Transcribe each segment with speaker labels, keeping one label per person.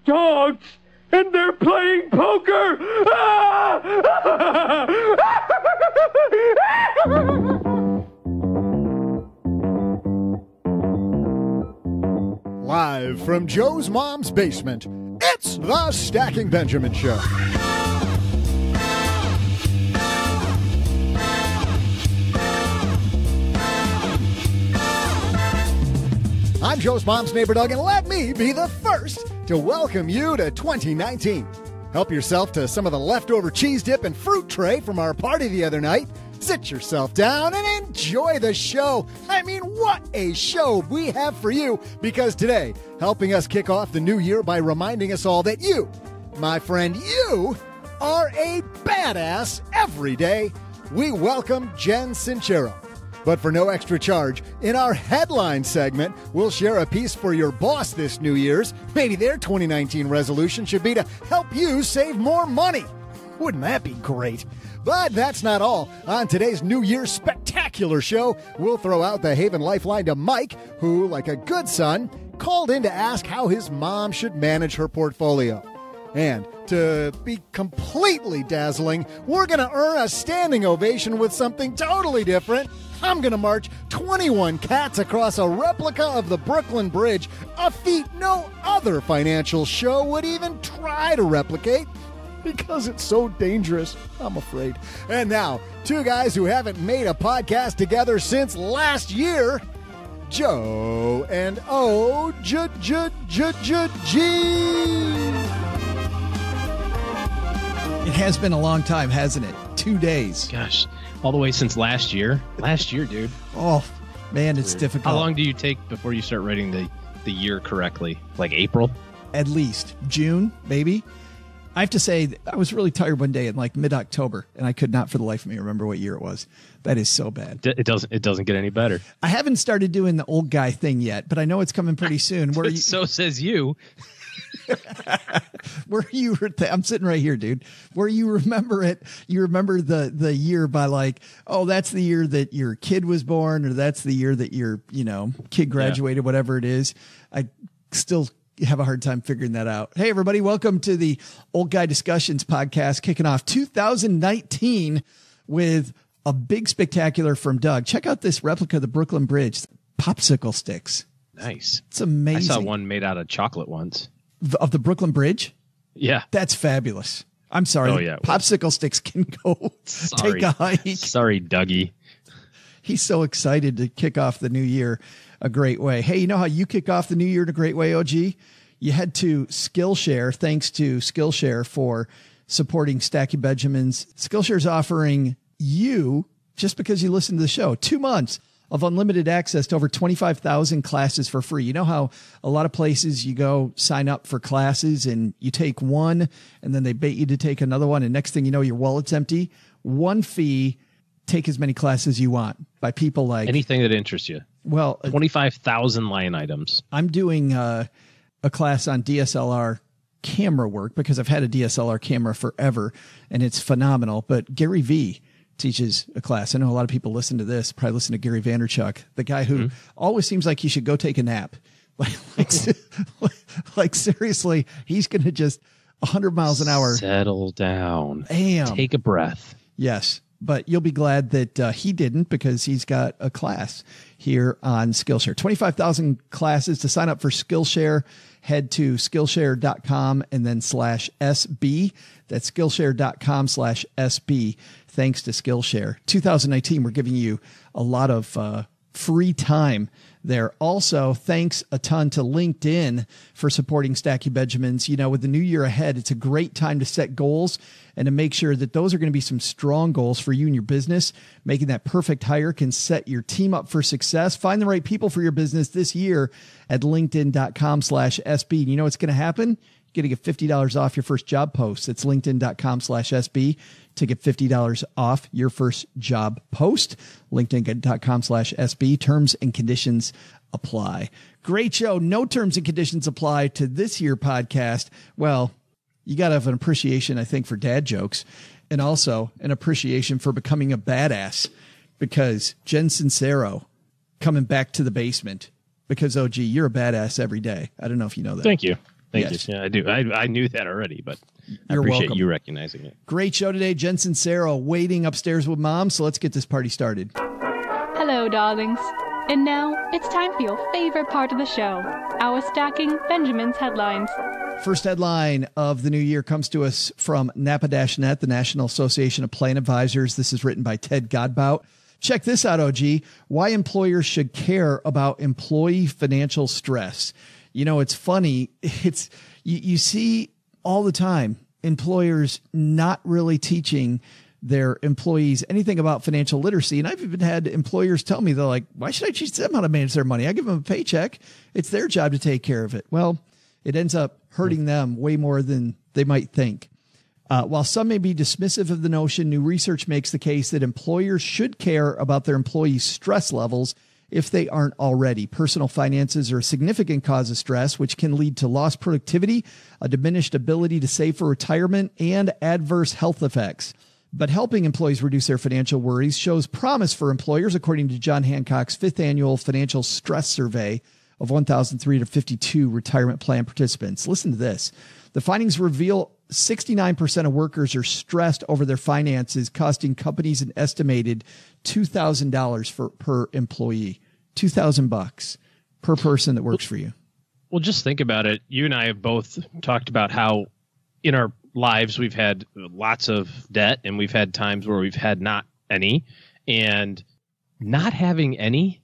Speaker 1: dogs, and they're playing poker.
Speaker 2: Live from Joe's mom's basement, it's the Stacking Benjamin Show. I'm Joe's mom's neighbor, Doug, and let me be the first to welcome you to 2019. Help yourself to some of the leftover cheese dip and fruit tray from our party the other night. Sit yourself down and enjoy the show. I mean, what a show we have for you, because today, helping us kick off the new year by reminding us all that you, my friend, you are a badass every day, we welcome Jen Sincero. But for no extra charge, in our headline segment, we'll share a piece for your boss this New Year's. Maybe their 2019 resolution should be to help you save more money. Wouldn't that be great? But that's not all. On today's New Year's spectacular show, we'll throw out the Haven Lifeline to Mike, who, like a good son, called in to ask how his mom should manage her portfolio. And to be completely dazzling, we're going to earn a standing ovation with something totally different. I'm going to march 21 cats across a replica of the Brooklyn Bridge, a feat no other financial show would even try to replicate, because it's so dangerous, I'm afraid. And now, two guys who haven't made a podcast together since last year, Joe and O-G.
Speaker 3: It has been a long time, hasn't it? 2 days.
Speaker 4: Gosh, all the way since last year. Last year, dude.
Speaker 3: Oh, man, it's difficult.
Speaker 4: How long do you take before you start writing the year correctly? Like April?
Speaker 3: At least. June, maybe. I have to say, I was really tired one day in like mid-October, and I could not for the life of me remember what year it was. That is so bad.
Speaker 4: It doesn't get any better.
Speaker 3: I haven't started doing the old guy thing yet, but I know it's coming pretty soon.
Speaker 4: So says you.
Speaker 3: Where you were, I'm sitting right here, dude. Where you remember it, you remember the year by like, oh, that's the year that your kid was born, or that's the year that your kid graduated, whatever it is. I still have a hard time figuring that out. Hey, everybody, welcome to the Old Guy Discussions podcast, kicking off 2019 with a big spectacular from Doug. Check out this replica of the Brooklyn Bridge, popsicle sticks.
Speaker 4: Nice.
Speaker 3: It's amazing.
Speaker 4: I saw one made out of chocolate once.
Speaker 3: Of the Brooklyn Bridge?
Speaker 4: Yeah.
Speaker 3: That's fabulous. I'm sorry.
Speaker 4: Oh, yeah.
Speaker 3: Popsicle sticks can go take a hike.
Speaker 4: Sorry, Dougie.
Speaker 3: He's so excited to kick off the new year a great way. Hey, you know how you kick off the new year in a great way, OG? You head to Skillshare. Thanks to Skillshare for supporting Stacking Benjamins. Skillshare's offering you, just because you listen to the show, 2 months of unlimited access to over 25,000 classes for free. You know how a lot of places you go sign up for classes and you take one and then they bait you to take another one, and next thing you know, your wallet's empty? One fee, take as many classes you want by people like
Speaker 4: anything that interests you.
Speaker 3: Well,
Speaker 4: 25,000 line items.
Speaker 3: I'm doing a class on DSLR camera work because I've had a DSLR camera forever and it's phenomenal. But Gary V teaches a class. I know a lot of people listen to this, probably listen to Gary Vaynerchuk, the guy who always seems like he should go take a nap. Like seriously, he's going to just 100 miles an hour.
Speaker 4: Settle down.
Speaker 3: Damn.
Speaker 4: Take a breath.
Speaker 3: Yes. But you'll be glad that he didn't, because he's got a class here on Skillshare. 25,000 classes. To sign up for Skillshare, head to Skillshare.com and then /SB. That's Skillshare.com/SB. Thanks to Skillshare. 2019, we're giving you a lot of free time there. Also, thanks a ton to LinkedIn for supporting Stacking Benjamins. You know, with the new year ahead, it's a great time to set goals and to make sure that those are going to be some strong goals for you and your business. Making that perfect hire can set your team up for success. Find the right people for your business this year at LinkedIn.com/SB. And you know what's going to happen? You're going to get $50 off your first job post. It's LinkedIn.com/SB to get $50 off your first job post. LinkedIn.com/SB. Terms and conditions apply. Great show. No terms and conditions apply to this year podcast. Well, you got to have an appreciation, I think, for dad jokes, and also an appreciation for becoming a badass, because Jen Sincero coming back to the basement, because OG, you're a badass every day. I don't know if you know that.
Speaker 4: Thank you. Thank
Speaker 3: Yes.
Speaker 4: you. Yeah, I do. I knew that already, but I
Speaker 3: You're
Speaker 4: appreciate
Speaker 3: welcome.
Speaker 4: you recognizing it.
Speaker 3: Great show today. Jen Sincero waiting upstairs with Mom. So let's get this party started.
Speaker 5: Hello, darlings. And now it's time for your favorite part of the show, our Stacking Benjamin's headlines.
Speaker 3: First headline of the new year comes to us from Napa-Net, the National Association of Plan Advisors. This is written by Ted Godbout. Check this out, OG. Why employers should care about employee financial stress. You know, it's funny. You see all the time employers not really teaching their employees anything about financial literacy. And I've even had employers tell me, they're like, why should I teach them how to manage their money? I give them a paycheck. It's their job to take care of it. Well, it ends up hurting them way more than they might think. While some may be dismissive of the notion, new research makes the case that employers should care about their employees' stress levels if they aren't already. Personal finances are a significant cause of stress, which can lead to lost productivity, a diminished ability to save for retirement, and adverse health effects. But helping employees reduce their financial worries shows promise for employers, according to John Hancock's 5th annual financial stress survey of 1,352 retirement plan participants. Listen to this. The findings reveal 69% of workers are stressed over their finances, costing companies an estimated $2,000 per employee. $2,000 per person that works for you.
Speaker 4: Well, just think about it. You and I have both talked about how in our lives we've had lots of debt and we've had times where we've had not any, and not having any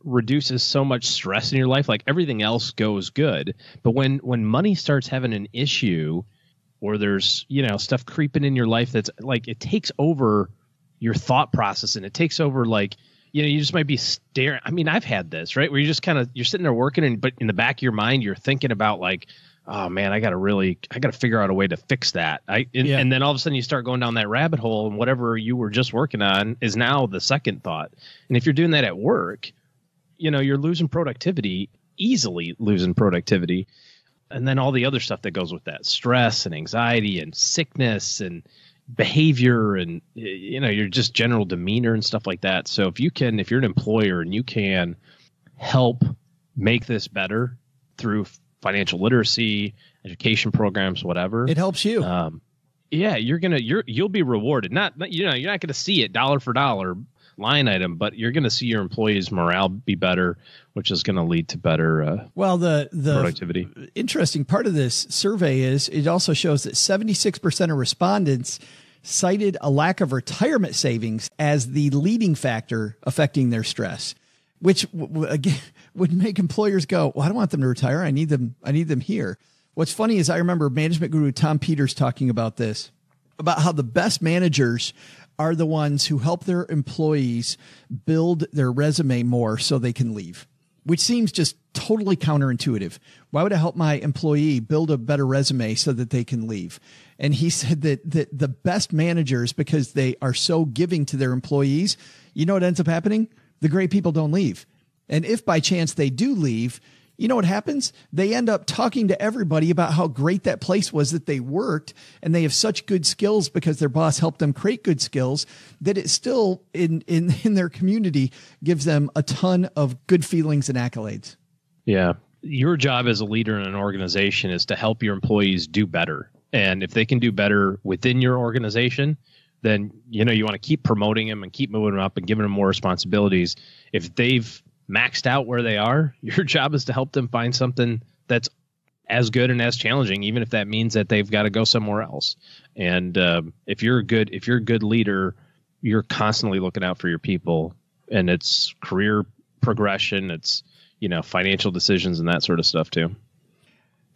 Speaker 4: reduces so much stress in your life. Like everything else goes good. But when money starts having an issue, or there's, stuff creeping in your life that's like, it takes over your thought process, and it takes over, like, you just might be staring. I mean, I've had this, right? Where you just you're sitting there working, but in the back of your mind, you're thinking about like, oh man, I got to figure out a way to fix that. And then all of a sudden you start going down that rabbit hole, and whatever you were just working on is now the second thought. And if you're doing that at work, you're losing productivity, easily losing productivity. And then all the other stuff that goes with that, stress and anxiety and sickness and behavior and, your just general demeanor and stuff like that. So if you're an employer and you can help make this better through financial literacy, education programs, whatever,
Speaker 3: It helps you.
Speaker 4: You'll be rewarded. You're not going to see it dollar for dollar line item, but you're going to see your employees' morale be better, which is going to lead to better the productivity.
Speaker 3: Interesting part of this survey is it also shows that 76% of respondents cited a lack of retirement savings as the leading factor affecting their stress, which again would make employers go, well, I don't want them to retire. I need them here. What's funny is I remember management guru Tom Peters talking about this, about how the best managers are the ones who help their employees build their resume more so they can leave, which seems just totally counterintuitive. Why would I help my employee build a better resume so that they can leave? And he said that the best managers, because they are so giving to their employees, you know what ends up happening? The great people don't leave. And if by chance they do leave, you know what happens? They end up talking to everybody about how great that place was that they worked, and they have such good skills because their boss helped them create good skills that it still in their community gives them a ton of good feelings and accolades. Yeah.
Speaker 4: Your job as a leader in an organization is to help your employees do better. And if they can do better within your organization, then, you want to keep promoting them and keep moving them up and giving them more responsibilities. If they've maxed out where they are, your job is to help them find something that's as good and as challenging, even if that means that they've got to go somewhere else. And if you're a good leader, you're constantly looking out for your people, and it's career progression, it's financial decisions and that sort of stuff too.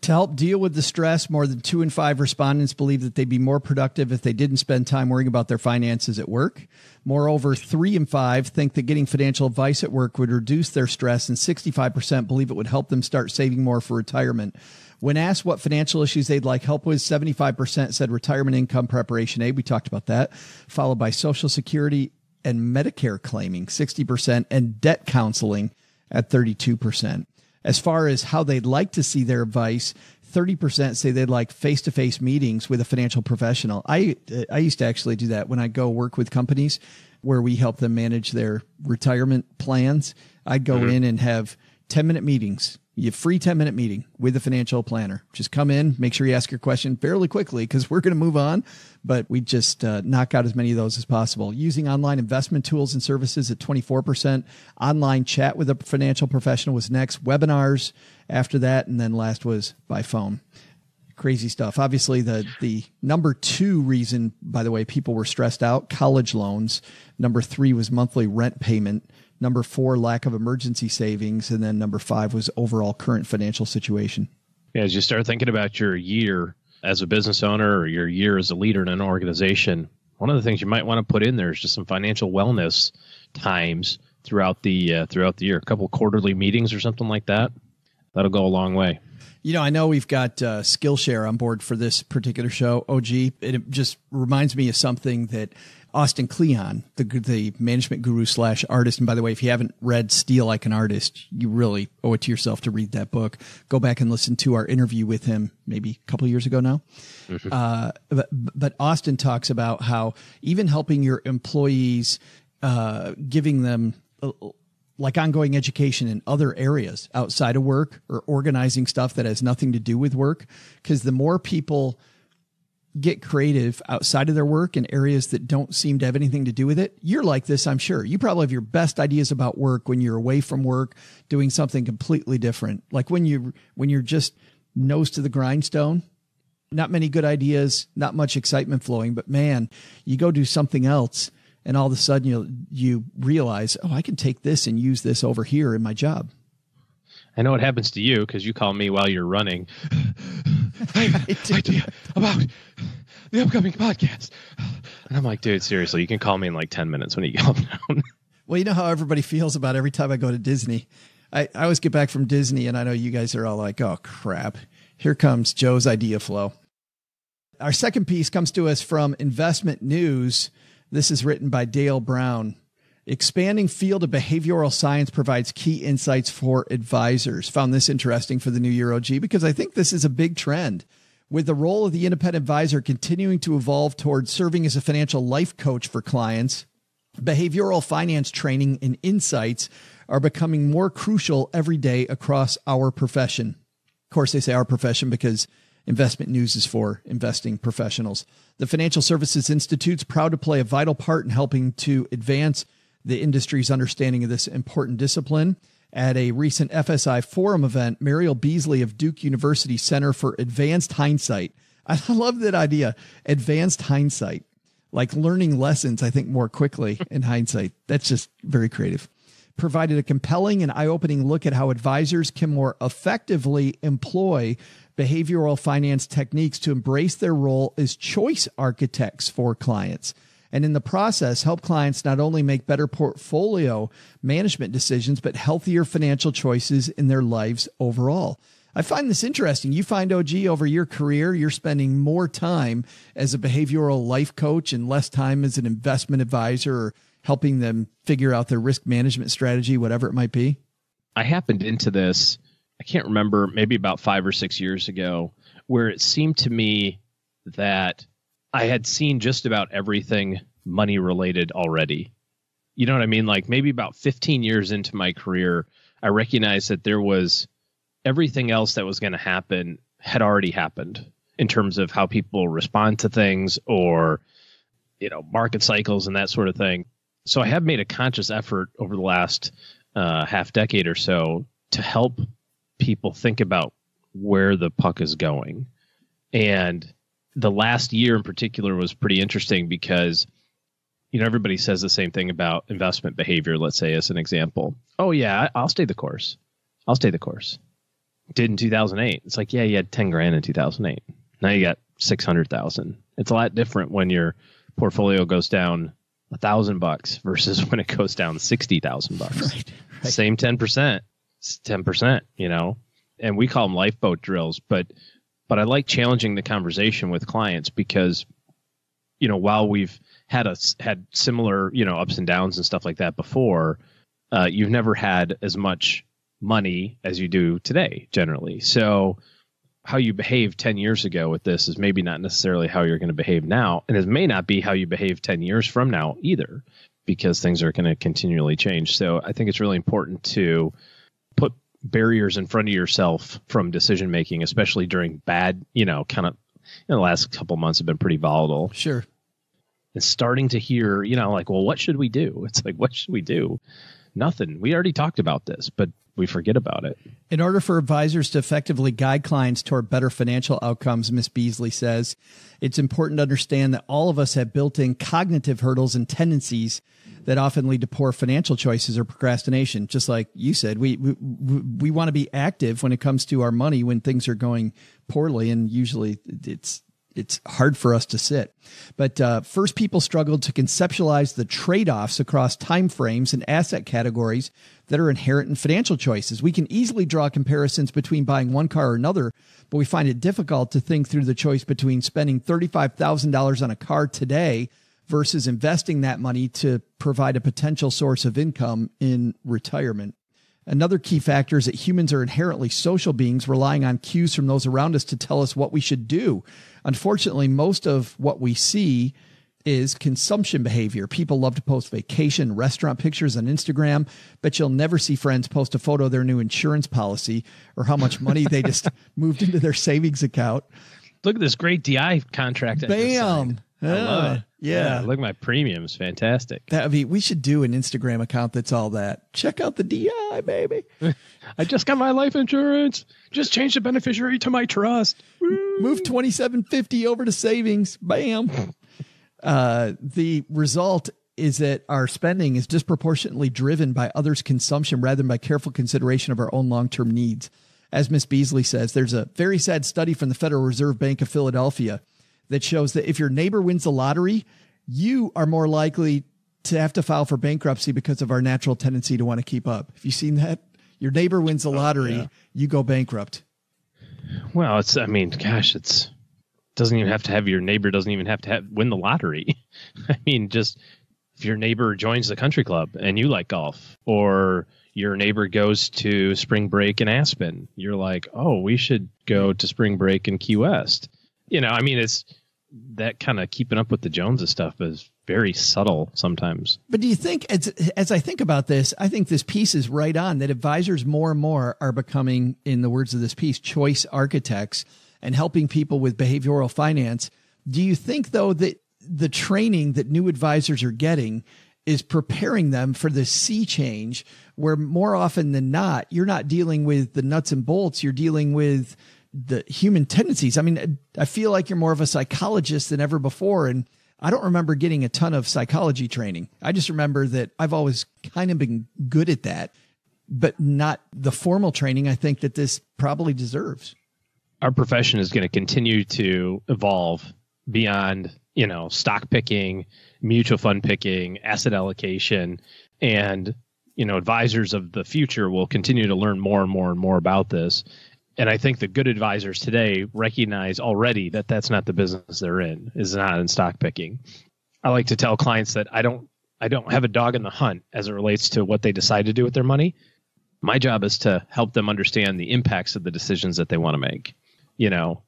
Speaker 3: To help deal with the stress, more than 2 in 5 respondents believe that they'd be more productive if they didn't spend time worrying about their finances at work. Moreover, 3 in 5 think that getting financial advice at work would reduce their stress, and 65% believe it would help them start saving more for retirement. When asked what financial issues they'd like help with, 75% said retirement income preparation aid. We talked about that, followed by Social Security and Medicare claiming, 60%, and debt counseling at 32%. As far as how they'd like to see their advice, 30% say they'd like face-to-face meetings with a financial professional. I used to actually do that when I go work with companies where we help them manage their retirement plans. I'd go in and have 10-minute meetings You have a free 10-minute meeting with a financial planner. Just come in, make sure you ask your question fairly quickly because we're going to move on, but we just knock out as many of those as possible. Using online investment tools and services at 24%. Online chat with a financial professional was next. Webinars after that, and then last was by phone. Crazy stuff. Obviously, the number 2 reason, by the way, people were stressed out, college loans. Number 3 was monthly rent payment. Number 4, lack of emergency savings. And then number 5 was overall current financial situation.
Speaker 4: Yeah, as you start thinking about your year as a business owner or your year as a leader in an organization, one of the things you might want to put in there is just some financial wellness times throughout the year. A couple quarterly meetings or something like that. That'll go a long way.
Speaker 5: You know, I know we've got Skillshare on board for this particular show, OG. It just reminds me of something that Austin Kleon, the management guru / artist. And by the way, if you haven't read Steal Like an Artist, you really owe it to yourself to read that book. Go back and listen to our interview with him maybe a couple of years ago now. Mm-hmm. But Austin talks about how even helping your employees, giving them like ongoing education in other areas outside of work or organizing stuff that has nothing to do with work. Because the more people get creative outside of their work in areas that don't seem to have anything to do with it. You're like this, I'm sure. You probably have your best ideas about work when you're away from work, doing something completely different. Like when you're just nose to the grindstone, not many good ideas, not much excitement flowing, but man, you go do something else and all of a sudden you realize, oh, I can take this and use this over here in my job.
Speaker 4: I know what happens to you because you call me while you're running. I have an idea about the upcoming podcast. And I'm like, dude, seriously, you can call me in like 10 minutes when you calm down.
Speaker 5: Well, you know how everybody feels about every time I go to Disney. I always get back from Disney and I know you guys are all like, oh, crap. Here comes Joe's idea flow. Our second piece comes to us from Investment News. This is written by Dale Brown. Expanding field of behavioral science provides key insights for advisors. Found this interesting for the new year, OG, because I think this is a big trend. With the role of the independent advisor continuing to evolve towards serving as a financial life coach for clients, behavioral finance training and insights are becoming more crucial every day across our profession. Of course, they say our profession because Investment News is for investing professionals. The Financial Services Institute's proud to play a vital part in helping to advance the industry's understanding of this important discipline. At a recent FSI Forum event, Mariel Beasley of Duke University Center for Advanced Hindsight. I love that idea, advanced hindsight, like learning lessons, I think, more quickly in hindsight. That's just very creative. Provided a compelling and eye-opening look at how advisors can more effectively employ behavioral finance techniques to embrace their role as choice architects for clients. And in the process, help clients not only make better portfolio management decisions, but healthier financial choices in their lives overall. I find this interesting. You find, OG, over your career, you're spending more time as a behavioral life coach and less time as an investment advisor or helping them figure out their risk management strategy, whatever it might be.
Speaker 4: I happened into this, I can't remember, maybe about 5 or 6 years ago, where it seemed to me that I had seen just about everything money related already. You know what I mean? Like maybe about 15 years into my career, I recognized that there was everything else that was going to happen had already happened in terms of how people respond to things or, you know, market cycles and that sort of thing. So I have made a conscious effort over the last half decade or so to help people think about where the puck is going. And the last year in particular was pretty interesting because, you know, everybody says the same thing about investment behavior, let's say, as an example. Oh, yeah, I'll stay the course. I'll stay the course. Did in 2008. It's like, yeah, you had 10 grand in 2008. Now you got 600,000. It's a lot different when your portfolio goes down $1,000 versus when it goes down $60,000. Right. Same 10%. It's 10%, you know, and we call them lifeboat drills, but I like challenging the conversation with clients because, you know, while we've had similar, you know, ups and downs and stuff like that before, you've never had as much money as you do today, generally. So how you behaved 10 years ago with this is maybe not necessarily how you're going to behave now. And it may not be how you behave 10 years from now either, because things are going to continually change. So I think it's really important to put barriers in front of yourself from decision making, especially during bad, kind of the last couple months have been pretty volatile.
Speaker 3: Sure.
Speaker 4: And starting to hear, like, well, what should we do? It's like, what should we do? Nothing. We already talked about this, but we forget about it.
Speaker 3: In order for advisors to effectively guide clients toward better financial outcomes, Ms. Beasley says, it's important to understand that all of us have built-in cognitive hurdles and tendencies that often lead to poor financial choices or procrastination. Just like you said, we want to be active when it comes to our money when things are going poorly, and usually it's hard for us to sit. But first, people struggled to conceptualize the trade-offs across time frames and asset categories that are inherent in financial choices. We can easily draw comparisons between buying one car or another, but we find it difficult to think through the choice between spending $35,000 on a car today versus investing that money to provide a potential source of income in retirement. Another key factor is that humans are inherently social beings, relying on cues from those around us to tell us what we should do. Unfortunately, most of what we see is consumption behavior. People love to post vacation, restaurant pictures on Instagram, but you'll never see friends post a photo of their new insurance policy or how much money they just moved into their savings account.
Speaker 4: Look at this great DI contract.
Speaker 3: Bam.
Speaker 4: I love it.
Speaker 3: Yeah.
Speaker 4: Look at my premiums. Fantastic.
Speaker 3: We should do an Instagram account that's all that. Check out the DI, baby.
Speaker 4: I just got my life insurance. Just changed the beneficiary to my trust.
Speaker 3: Move $2,750 over to savings. Bam. The result is that our spending is disproportionately driven by others' consumption rather than by careful consideration of our own long-term needs. As Ms. Beasley says, there's a very sad study from the Federal Reserve Bank of Philadelphia that shows that if your neighbor wins the lottery, you are more likely to have to file for bankruptcy because of our natural tendency to want to keep up. Have you seen that? Your neighbor wins the lottery, You go bankrupt.
Speaker 4: Well, it doesn't even have to have your neighbor doesn't even have to win the lottery. I mean, just if your neighbor joins the country club and you like golf, or your neighbor goes to spring break in Aspen, you're like, oh, we should go to spring break in Key West. It's that kind of keeping up with the Joneses stuff is very subtle sometimes.
Speaker 3: But do you think, as I think about this, I think this piece is right on, that advisors more and more are becoming, in the words of this piece, choice architects and helping people with behavioral finance. Do you think, though, that the training that new advisors are getting is preparing them for the sea change, where more often than not, you're not dealing with the nuts and bolts, you're dealing with the human tendencies? I mean, I feel like you're more of a psychologist than ever before. And I don't remember getting a ton of psychology training. I just remember that I've always kind of been good at that, but not the formal training I think that this probably deserves.
Speaker 4: Our profession is going to continue to evolve beyond, stock picking, mutual fund picking, asset allocation, and, advisors of the future will continue to learn more and more and more about this. And I think the good advisors today recognize already that that's not the business they're in, is not in stock picking. I like to tell clients that I don't have a dog in the hunt as it relates to what they decide to do with their money. My job is to help them understand the impacts of the decisions that they want to make.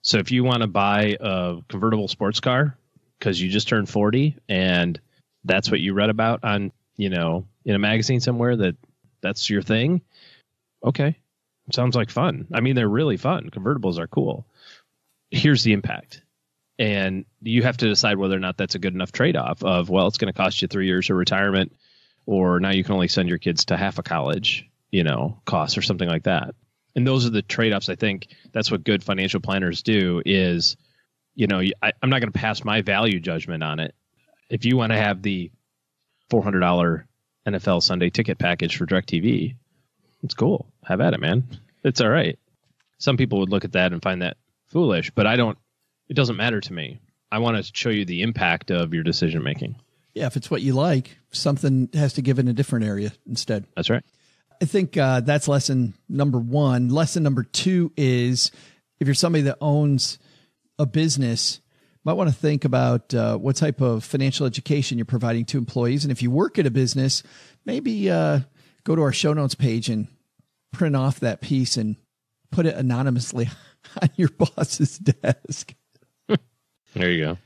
Speaker 4: So if you want to buy a convertible sports car because you just turned 40 and that's what you read about on, in a magazine somewhere, that's your thing. Okay. Sounds like fun. I mean, they're really fun. Convertibles are cool. Here's the impact. And you have to decide whether or not that's a good enough trade-off of, well, it's going to cost you 3 years of retirement, or now you can only send your kids to half a college, cost or something like that. And those are the trade-offs. I think that's what good financial planners do is, I'm not going to pass my value judgment on it. If you want to have the $400 NFL Sunday ticket package for DirecTV, it's cool. Have at it, man. It's all right. Some people would look at that and find that foolish, but it doesn't matter to me. I want to show you the impact of your decision making.
Speaker 3: Yeah. If it's what you like, something has to give in a different area instead.
Speaker 4: That's right.
Speaker 3: I think that's lesson number one. Lesson number two is, if you're somebody that owns a business, you might want to think about what type of financial education you're providing to employees. And if you work at a business, maybe go to our show notes page and print off that piece and put it anonymously on your boss's desk.
Speaker 4: There you go.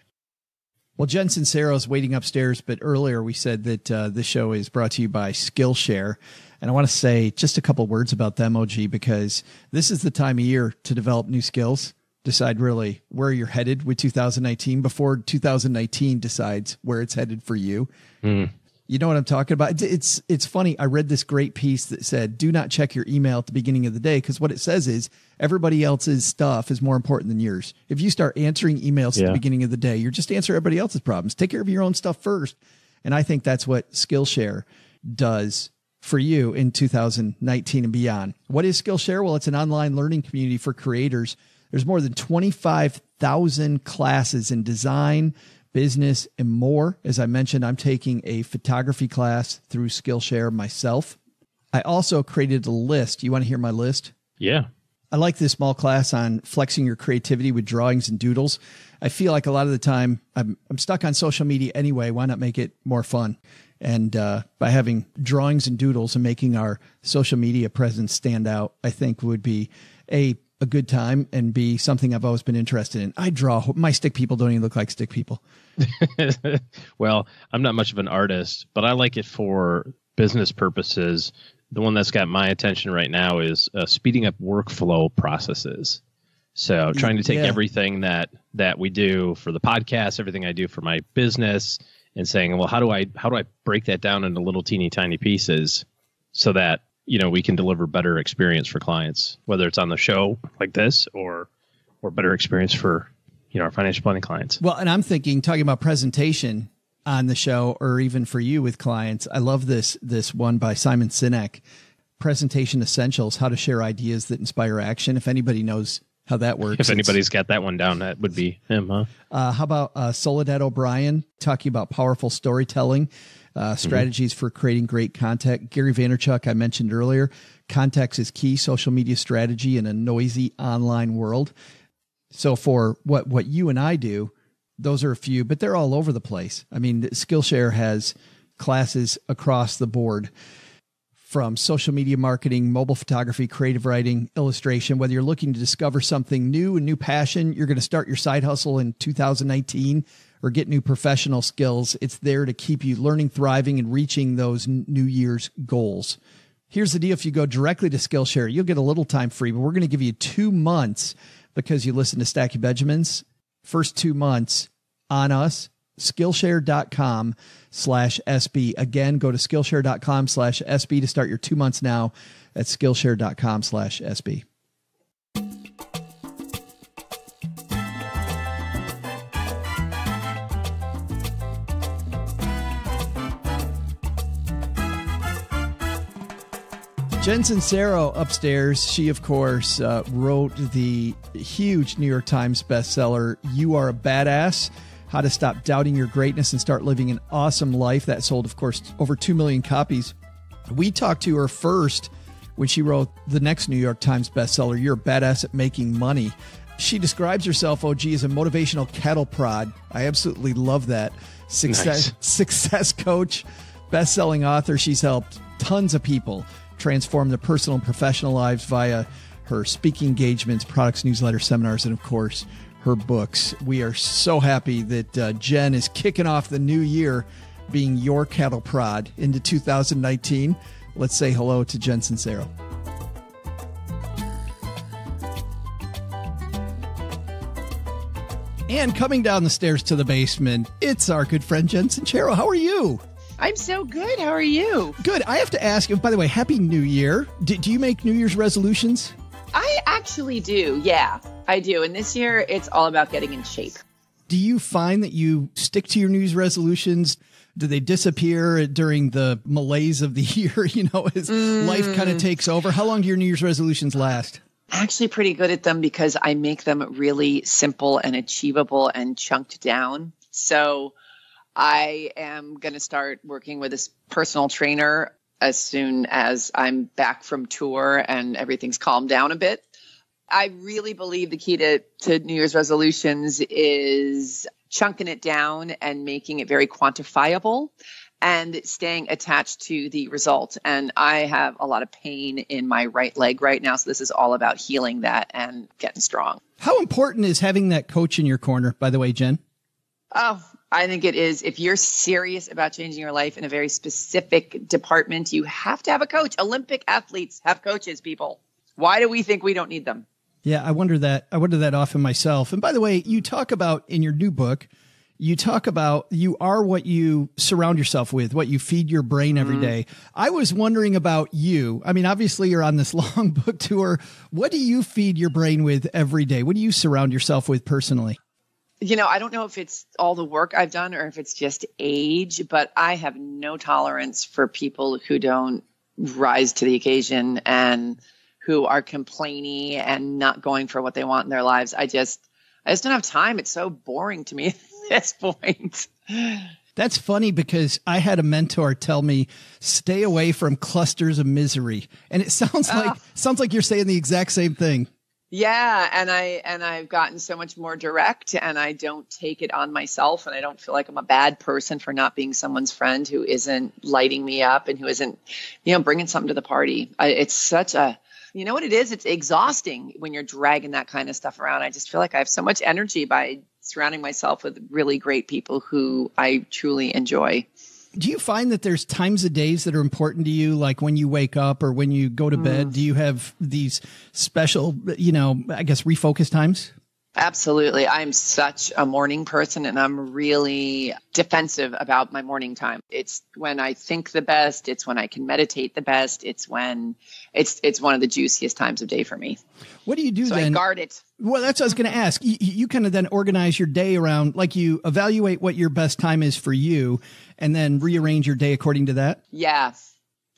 Speaker 3: Well, Jen Sincero is waiting upstairs, but earlier we said that this show is brought to you by Skillshare. And I want to say just a couple words about them, OG, because this is the time of year to develop new skills, decide really where you're headed with 2019 before 2019 decides where it's headed for you. You know what I'm talking about? It's funny. I read this great piece that said, do not check your email at the beginning of the day, because what it says is everybody else's stuff is more important than yours. If you start answering emails at the beginning of the day, you're just answering everybody else's problems. Take care of your own stuff first. And I think that's what Skillshare does for you in 2019 and beyond. What is Skillshare? Well, it's an online learning community for creators. There's more than 25,000 classes in design, business, and more. As I mentioned, I'm taking a photography class through Skillshare myself. I also created a list. You want to hear my list?
Speaker 4: Yeah.
Speaker 3: I like this small class on flexing your creativity with drawings and doodles. I feel like a lot of the time I'm stuck on social media anyway. Why not make it more fun? And by having drawings and doodles and making our social media presence stand out, I think would be a good time and be something I've always been interested in. I draw. My stick people don't even look like stick people.
Speaker 4: Well, I'm not much of an artist, but I like it for business purposes. The one that's got my attention right now is speeding up workflow processes. So trying to take everything that we do for the podcast, everything I do for my business, and saying, well, how do I break that down into little teeny tiny pieces so that, you know, we can deliver better experience for clients, whether it's on the show like this or better experience for, you know, our financial planning clients.
Speaker 3: Well, and I'm thinking, talking about presentation on the show or even for you with clients, I love this one by Simon Sinek, Presentation Essentials, How to Share Ideas That Inspire Action. If anybody knows how that works.
Speaker 4: If anybody's got that one down, that would be him, huh?
Speaker 3: How about Soledad O'Brien talking about powerful storytelling, strategies for creating great content. Gary Vaynerchuk, I mentioned earlier, context is key, social media strategy in a noisy online world. So for what you and I do, those are a few, but they're all over the place. I mean, Skillshare has classes across the board, from social media marketing, mobile photography, creative writing, illustration. Whether you're looking to discover something new, a new passion, you're going to start your side hustle in 2019 or get new professional skills, it's there to keep you learning, thriving, and reaching those New Year's goals. Here's the deal. If you go directly to Skillshare, you'll get a little time free, but we're going to give you 2 months because you listen to Stacky Benjamins. First 2 months on us. Skillshare.com/SB. Again, go to Skillshare.com/SB to start your 2 months now at Skillshare.com/SB. Jen Sincero upstairs. She, of course, wrote the huge New York Times bestseller, You Are a Badass, How to Stop Doubting Your Greatness and Start Living an Awesome Life. That sold, of course, over 2 million copies. We talked to her first when she wrote the next New York Times bestseller, You're a Badass at Making Money. She describes herself, OG, as a motivational cattle prod. I absolutely love that. Success coach, best-selling author. She's helped tons of people transform their personal and professional lives via her speaking engagements, products, newsletters, seminars, and, of course, her books. We are so happy that Jen is kicking off the new year being your cattle prod into 2019. Let's say hello to Jen Sincero. And coming down the stairs to the basement, it's our good friend Jen Sincero. How are you?
Speaker 6: I'm so good. How are you?
Speaker 3: Good. I have to ask you, by the way, Happy New Year. Do you make New Year's resolutions?
Speaker 6: I actually do. Yeah, I do. And this year, it's all about getting in shape.
Speaker 3: Do you find that you stick to your New Year's resolutions? Do they disappear during the malaise of the year, you know, as life kind of takes over? How long do your New Year's resolutions last?
Speaker 6: Actually pretty good at them because I make them really simple and achievable and chunked down. So I am going to start working with a personal trainer as soon as I'm back from tour and everything's calmed down a bit. I really believe the key to New Year's resolutions is chunking it down and making it very quantifiable and staying attached to the result. And I have a lot of pain in my right leg right now. So this is all about healing that and getting strong.
Speaker 3: How important is having that coach in your corner, by the way, Jen?
Speaker 6: Oh, I think it is. If you're serious about changing your life in a very specific department, you have to have a coach. Olympic athletes have coaches, people. Why do we think we don't need them?
Speaker 5: Yeah, I wonder that often myself. And by the way, you talk about in your new book, you talk about you are what you surround yourself with, what you feed your brain every day. I was wondering about you. I mean, obviously you're on this long book tour. What do you feed your brain with every day? What do you surround yourself with personally?
Speaker 6: You know, I don't know if it's all the work I've done or if it's just age, but I have no tolerance for people who don't rise to the occasion and who are complaining and not going for what they want in their lives. I just don't have time. It's so boring to me at this point.
Speaker 5: That's funny because I had a mentor tell me, stay away from clusters of misery. And it sounds like you're saying the exact same thing.
Speaker 6: Yeah. And I've gotten so much more direct, and I don't take it on myself, and I don't feel like I'm a bad person for not being someone's friend who isn't lighting me up and who isn't, bringing something to the party. It's such a, you know what it is? It's exhausting when you're dragging that kind of stuff around. I just feel like I have so much energy by surrounding myself with really great people who I truly enjoy.
Speaker 5: Do you find that there's times of days that are important to you, like when you wake up or when you go to bed? Do you have these special, refocus times?
Speaker 6: Absolutely. I'm such a morning person, and I'm really defensive about my morning time. It's when I think the best. It's when I can meditate the best. It's when it's one of the juiciest times of day for me.
Speaker 5: What do you do
Speaker 6: so
Speaker 5: then?
Speaker 6: I guard it.
Speaker 5: Well, that's what I was going to ask. You kind of then organize your day around, like you evaluate what your best time is for you and then rearrange your day according to that?
Speaker 6: Yeah,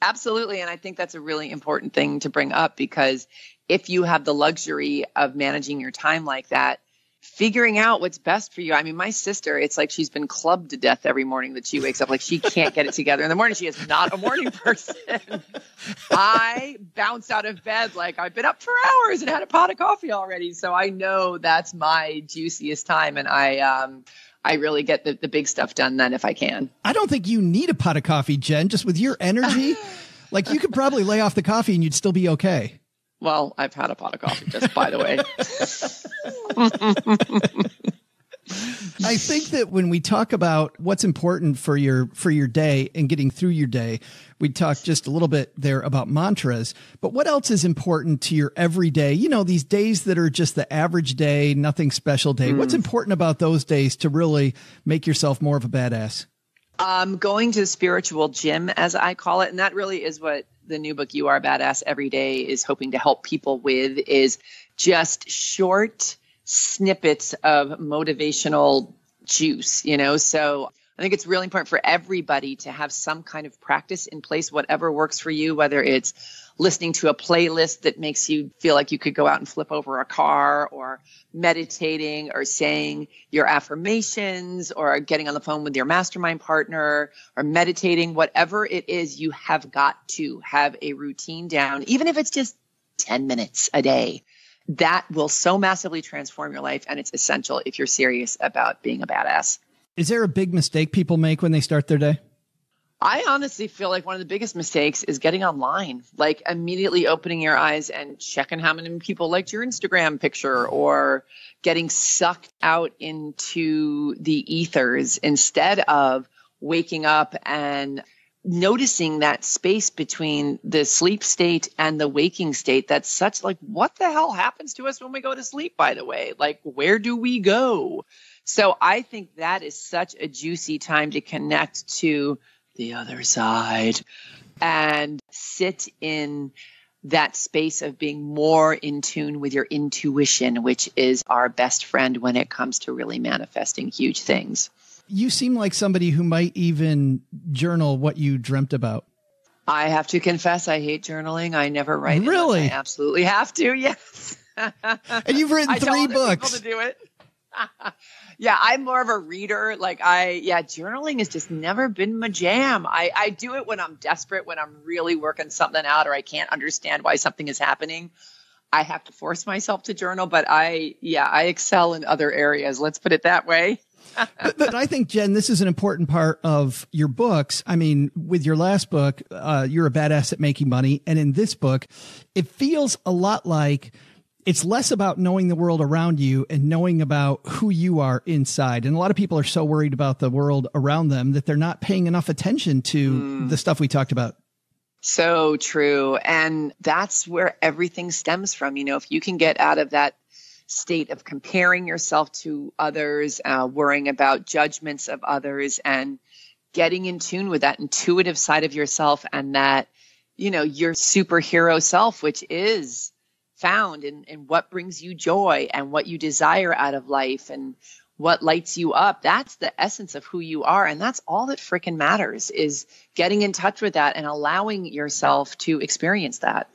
Speaker 6: absolutely. And I think that's a really important thing to bring up, because if you have the luxury of managing your time like that, figuring out what's best for you. I mean, my sister, it's like she's been clubbed to death every morning that she wakes up. Like, she can't get it together in the morning. She is not a morning person. I bounce out of bed like I've been up for hours and had a pot of coffee already. So I know that's my juiciest time. And I really get the big stuff done then if I can.
Speaker 5: I don't think you need a pot of coffee, Jen, just with your energy. Like, you could probably lay off the coffee and you'd still be okay.
Speaker 6: Well, I've had a pot of coffee, just by the way.
Speaker 5: I think that when we talk about what's important for your day and getting through your day, we talked just a little bit there about mantras, but what else is important to your everyday, these days that are just the average day, nothing special day. What's important about those days to really make yourself more of a badass?
Speaker 6: Going to the spiritual gym, as I call it. And that really is what the new book, You Are Badass Every Day, is hoping to help people with, is just short snippets of motivational juice, So I think it's really important for everybody to have some kind of practice in place, whatever works for you, whether it's listening to a playlist that makes you feel like you could go out and flip over a car, or meditating, or saying your affirmations, or getting on the phone with your mastermind partner, or meditating. Whatever it is, you have got to have a routine down, even if it's just 10 minutes a day. That will so massively transform your life, and it's essential if you're serious about being a badass.
Speaker 5: Is there a big mistake people make when they start their day?
Speaker 6: I honestly feel like one of the biggest mistakes is getting online, like immediately opening your eyes and checking how many people liked your Instagram picture, or getting sucked out into the ethers instead of waking up and noticing that space between the sleep state and the waking state. That's such, like, what the hell happens to us when we go to sleep, by the way? Like, where do we go? So I think that is such a juicy time to connect to the other side and sit in that space of being more in tune with your intuition, which is our best friend when it comes to really manifesting huge things.
Speaker 5: You seem like somebody who might even journal what you dreamt about.
Speaker 6: I have to confess, I hate journaling. I never write.
Speaker 5: Really?
Speaker 6: I absolutely have to. Yes.
Speaker 5: And you've written 3 books.
Speaker 6: To do it. Yeah, I'm more of a reader. Journaling has just never been my jam. I do it when I'm desperate, when I'm really working something out, or I can't understand why something is happening. I have to force myself to journal, but I excel in other areas. Let's put it that way.
Speaker 5: But I think, Jen, this is an important part of your books. I mean, with your last book, You're a Badass at Making Money. And in this book, it feels a lot like
Speaker 3: it's less about knowing the world around you and knowing about who you are inside. And a lot of people are so worried about the world around them that they're not paying enough attention to the stuff we talked about.
Speaker 6: So true. And that's where everything stems from. You know, if you can get out of that state of comparing yourself to others, worrying about judgments of others, and getting in tune with that intuitive side of yourself and that, you know, your superhero self, which is found in what brings you joy and what you desire out of life and what lights you up. That's the essence of who you are. And that's all that frickin' matters, is getting in touch with that and allowing yourself to experience that.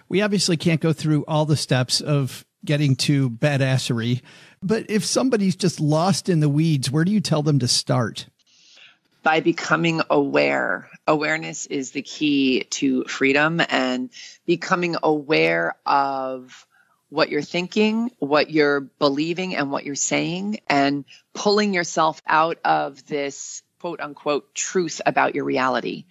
Speaker 3: We obviously can't go through all the steps of getting to badassery, but if somebody's just lost in the weeds, where do you tell them to start?
Speaker 6: By becoming aware. Awareness is the key to freedom, and becoming aware of what you're thinking, what you're believing, and what you're saying, and pulling yourself out of this quote unquote truth about your reality.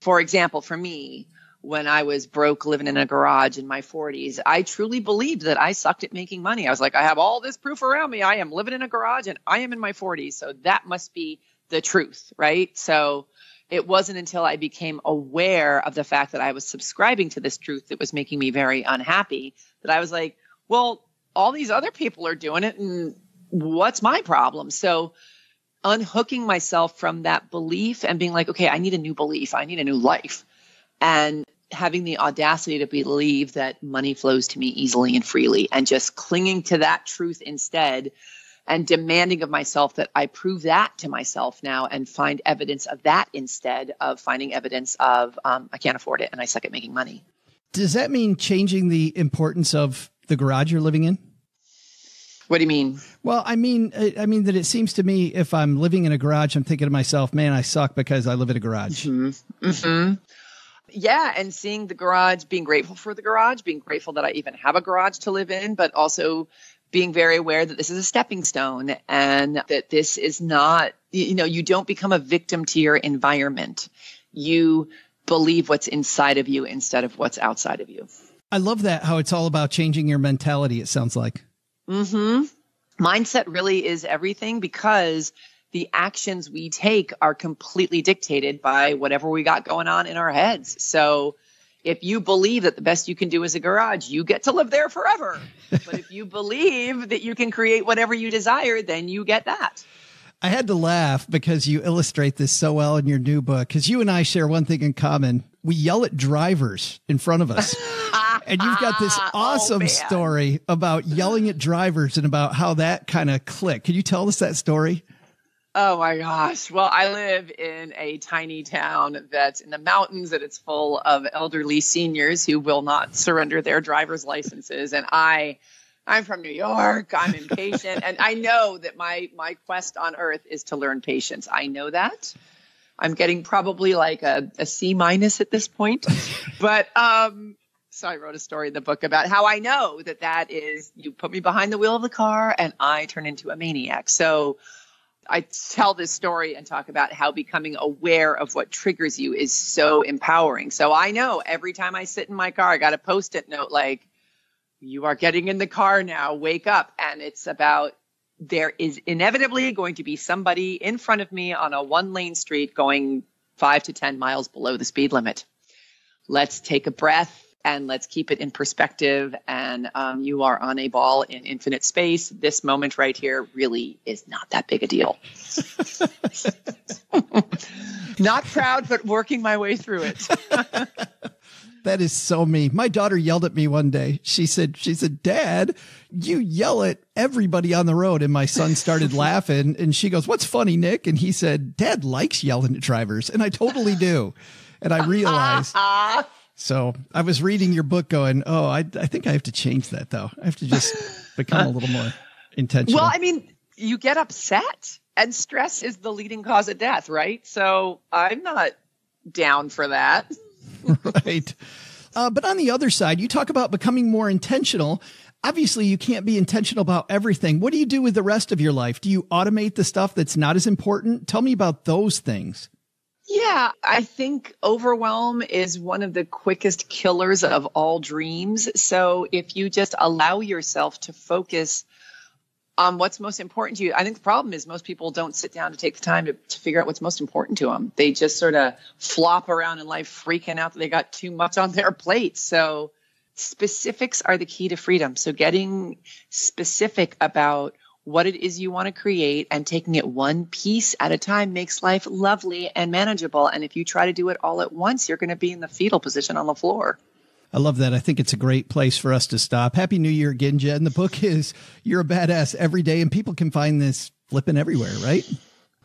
Speaker 6: For example, for me, when I was broke living in a garage in my 40s, I truly believed that I sucked at making money. I was like, I have all this proof around me. I am living in a garage and I am in my 40s. So that must be the truth, right? So it wasn't until I became aware of the fact that I was subscribing to this truth that was making me very unhappy that I was like, well, all these other people are doing it, and what's my problem? So unhooking myself from that belief and being like, okay, I need a new belief. I need a new life. And having the audacity to believe that money flows to me easily and freely, and just clinging to that truth instead, and demanding of myself that I prove that to myself now and find evidence of that instead of finding evidence of I can't afford it and I suck at making money.
Speaker 3: Does that mean changing the importance of the garage you're living in?
Speaker 6: What do you mean?
Speaker 3: Well, I mean that it seems to me if I'm living in a garage, I'm thinking to myself, man, I suck because I live in a garage.
Speaker 6: Mm-hmm. Mm-hmm. Yeah. And seeing the garage, being grateful for the garage, being grateful that I even have a garage to live in, but also being very aware that this is a stepping stone and that this is not, you know, you don't become a victim to your environment. You believe what's inside of you instead of what's outside of you.
Speaker 3: I love that, how it's all about changing your mentality, it sounds like.
Speaker 6: Mm-hmm. Mindset really is everything, because the actions we take are completely dictated by whatever we got going on in our heads. So if you believe that the best you can do is a garage, you get to live there forever. But if you believe that you can create whatever you desire, then you get that.
Speaker 3: I had to laugh because you illustrate this so well in your new book, because you and I share one thing in common. We yell at drivers in front of us. And you've got this awesome story about yelling at drivers and about how that kind of clicked. Can you tell us that story?
Speaker 6: Oh my gosh. Well, I live in a tiny town that's in the mountains, and it's full of elderly seniors who will not surrender their driver's licenses. And I'm from New York. I'm impatient. And I know that my quest on earth is to learn patience. I know that. I'm getting probably like a C- at this point. But so I wrote a story in the book about how I know that is, you put me behind the wheel of the car and I turn into a maniac. So I tell this story and talk about how becoming aware of what triggers you is so empowering. So I know every time I sit in my car, I got a Post-it note like, you are getting in the car now, wake up. And it's about, there is inevitably going to be somebody in front of me on a 1-lane street going 5 to 10 miles below the speed limit. Let's take a breath and let's keep it in perspective. And you are on a ball in infinite space. This moment right here really is not that big a deal. Not proud, but working my way through it.
Speaker 3: That is so me. My daughter yelled at me one day. She said, Dad, you yell at everybody on the road. And my son started laughing, and she goes, what's funny, Nick? And he said, Dad likes yelling at drivers. And I totally do. And I realized, so I was reading your book going, oh, I think I have to change that though. I have to just become a little more intentional.
Speaker 6: Well, I mean, you get upset, and stress is the leading cause of death, right? So I'm not down for that.
Speaker 3: Right. But on the other side, you talk about becoming more intentional. Obviously, you can't be intentional about everything. What do you do with the rest of your life? Do you automate the stuff that's not as important? Tell me about those things.
Speaker 6: Yeah, I think overwhelm is one of the quickest killers of all dreams. So if you just allow yourself to focus on what's most important to you, I think the problem is most people don't sit down to take the time to figure out what's most important to them. They just sort of flop around in life freaking out that they got too much on their plate. So specifics are the key to freedom. So getting specific about what it is you want to create and taking it one piece at a time makes life lovely and manageable. And if you try to do it all at once, you're going to be in the fetal position on the floor.
Speaker 3: I love that. I think it's a great place for us to stop. Happy New Year again, Jen. The book is You're a Badass Every Day, and people can find this flipping everywhere, right?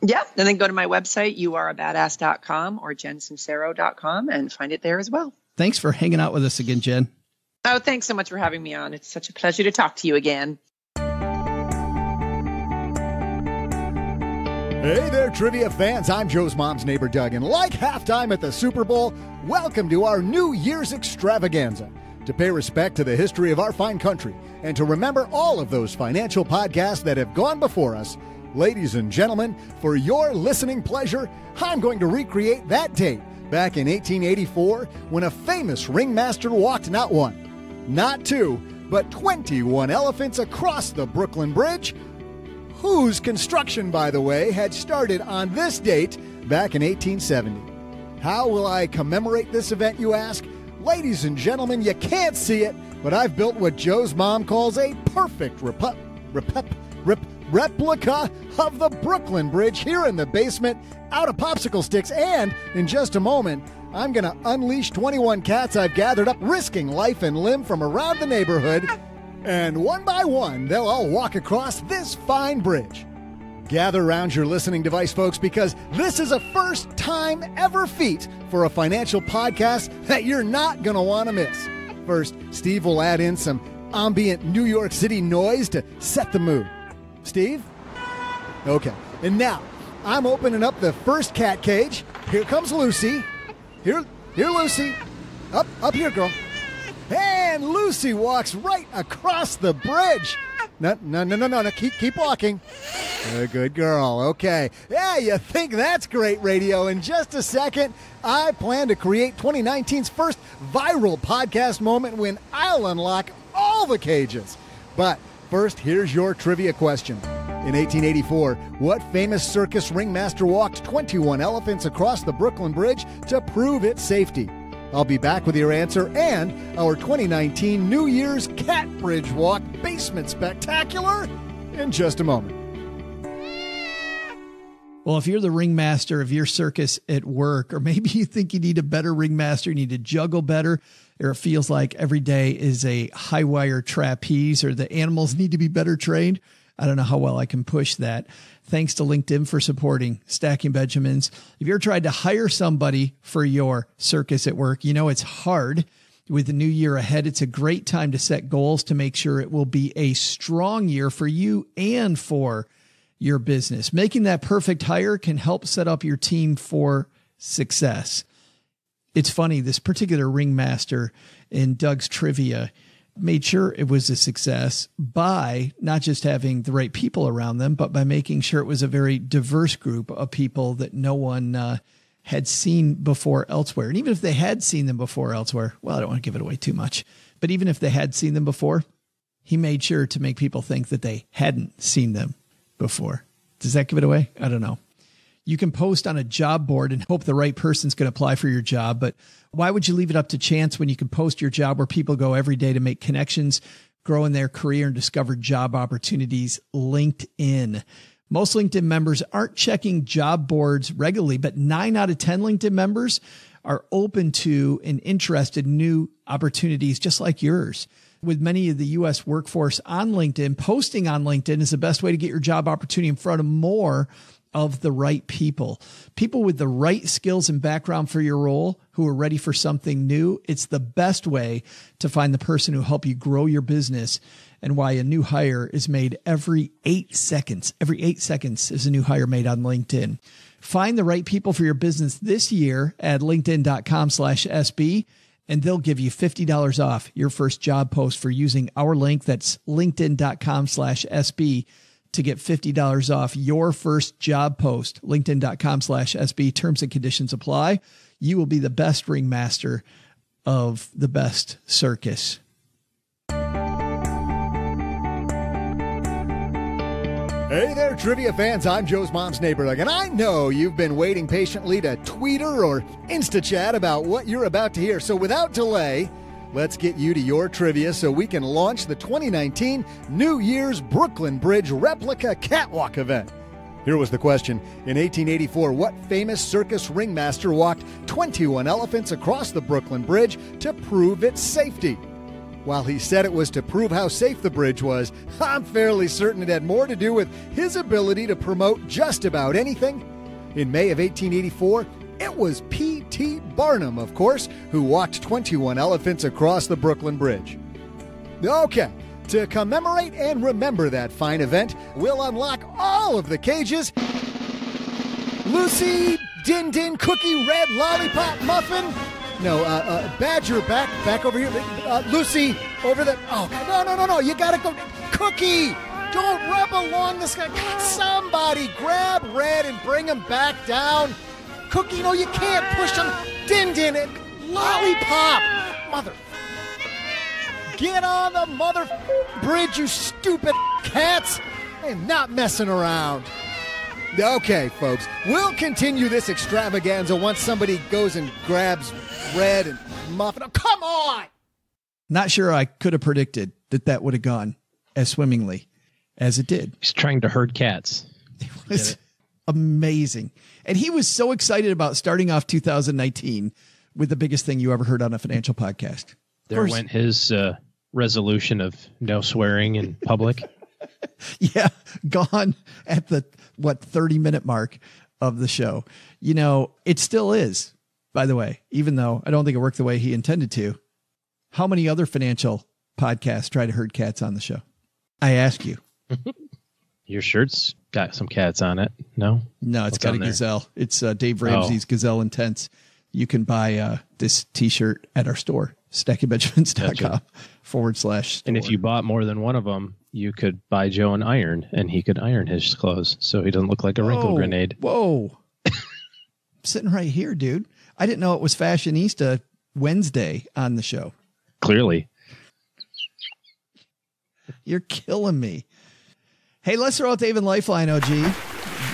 Speaker 6: Yeah. And then go to my website, youareabadass.com or jensincero.com, and find it there as well.
Speaker 3: Thanks for hanging out with us again, Jen.
Speaker 6: Oh, thanks so much for having me on. It's such a pleasure to talk to you again.
Speaker 2: Hey there, trivia fans. I'm Joe's mom's neighbor, Doug, and like halftime at the Super Bowl, welcome to our New Year's extravaganza. To pay respect to the history of our fine country and to remember all of those financial podcasts that have gone before us, ladies and gentlemen, for your listening pleasure, I'm going to recreate that date back in 1884 when a famous ringmaster walked not one, not two, but 21 elephants across the Brooklyn Bridge, whose construction, by the way, had started on this date back in 1870. How will I commemorate this event, you ask? Ladies and gentlemen, you can't see it, but I've built what Joe's mom calls a perfect replica of the Brooklyn Bridge here in the basement, out of popsicle sticks, and in just a moment, I'm going to unleash 21 cats I've gathered up, risking life and limb from around the neighborhood. And one by one, they'll all walk across this fine bridge. Gather around your listening device, folks, because this is a first-time ever feat for a financial podcast that you're not going to want to miss. First, Steve will add in some ambient New York City noise to set the mood. Steve? Okay. And now, I'm opening up the first cat cage. Here comes Lucy. Here, Lucy. Up here, girl. And Lucy walks right across the bridge. No. Keep walking. Good girl. Okay. Yeah, you think that's great radio. In just a second, I plan to create 2019's first viral podcast moment when I'll unlock all the cages. But first, here's your trivia question. In 1884, what famous circus ringmaster walked 21 elephants across the Brooklyn Bridge to prove its safety? I'll be back with your answer and our 2019 New Year's Cat Bridge Walk Basement Spectacular in just a moment.
Speaker 3: Well, if you're the ringmaster of your circus at work, or maybe you think you need a better ringmaster, you need to juggle better, or it feels like every day is a high wire trapeze, or the animals need to be better trained, I don't know how well I can push that. Thanks to LinkedIn for supporting Stacking Benjamins. If you're trying to hire somebody for your circus at work, you know it's hard. With the new year ahead, it's a great time to set goals to make sure it will be a strong year for you and for your business. Making that perfect hire can help set up your team for success. It's funny, this particular ringmaster in Doug's trivia made sure it was a success by not just having the right people around them, but by making sure it was a very diverse group of people that no one had seen before elsewhere. And even if they had seen them before elsewhere, well, I don't want to give it away too much, but even if they had seen them before, he made sure to make people think that they hadn't seen them before. Does that give it away? I don't know. You can post on a job board and hope the right person's going to apply for your job, but why would you leave it up to chance when you can post your job where people go every day to make connections, grow in their career, and discover job opportunities? LinkedIn. Most LinkedIn members aren't checking job boards regularly, but 9 out of 10 LinkedIn members are open to and interested in new opportunities just like yours. With many of the U.S. workforce on LinkedIn, posting on LinkedIn is the best way to get your job opportunity in front of more of the right people with the right skills and background for your role who are ready for something new. It's the best way to find the person who will help you grow your business, and why a new hire is made every 8 seconds. Every 8 seconds is a new hire made on LinkedIn. Find the right people for your business this year at linkedin.com/SB, and they'll give you $50 off your first job post for using our link. That's linkedin.com/SB. to get $50 off your first job post. LinkedIn.com/SB. Terms and conditions apply. You will be the best ringmaster of the best circus.
Speaker 2: Hey there, trivia fans. I'm Joe's mom's neighbor, and I know you've been waiting patiently to tweeter or Insta-chat about what you're about to hear. So without delay, let's get you to your trivia so we can launch the 2019 New Year's Brooklyn Bridge Replica Catwalk event. Here was the question. In 1884, what famous circus ringmaster walked 21 elephants across the Brooklyn Bridge to prove its safety? While he said it was to prove how safe the bridge was, I'm fairly certain it had more to do with his ability to promote just about anything. In May of 1884, it was P.T. Barnum, of course, who walked 21 elephants across the Brooklyn Bridge. Okay, to commemorate and remember that fine event, we'll unlock all of the cages. Lucy, Din Din, Cookie, Red, Lollipop, Muffin. No, Badger, back over here. Lucy, over there. Oh, no. You gotta go. Cookie, don't rub along this guy. Somebody grab Red and bring him back down. Cookie, no, you can't push him. Din Din and Lollipop. Mother. Get on the mother bridge, you stupid cats. I am not messing around. Okay, folks, we'll continue this extravaganza once somebody goes and grabs Red and Muffin. Oh, come on!
Speaker 3: Not sure I could have predicted that would have gone as swimmingly as it did.
Speaker 4: He's trying to herd cats.
Speaker 3: It was amazing. And he was so excited about starting off 2019 with the biggest thing you ever heard on a financial podcast.
Speaker 4: There went his resolution of no swearing in public.
Speaker 3: Yeah, gone at the 30-minute mark of the show. You know, it still is, by the way, even though I don't think it worked the way he intended to. How many other financial podcasts try to herd cats on the show? I ask you.
Speaker 4: Your shirt's got some cats on it. No,
Speaker 3: it's got a gazelle. It's Dave Ramsey's Gazelle Intense. You can buy this T-shirt at our store, stackybenjamins.com/store.
Speaker 4: And if you bought more than one of them, you could buy Joe an iron, and he could iron his clothes so he doesn't look like a wrinkle grenade.
Speaker 3: Whoa. I'm sitting right here, dude. I didn't know it was Fashionista Wednesday on the show.
Speaker 4: Clearly.
Speaker 3: You're killing me. Hey, let's throw out the Haven Lifeline, OG.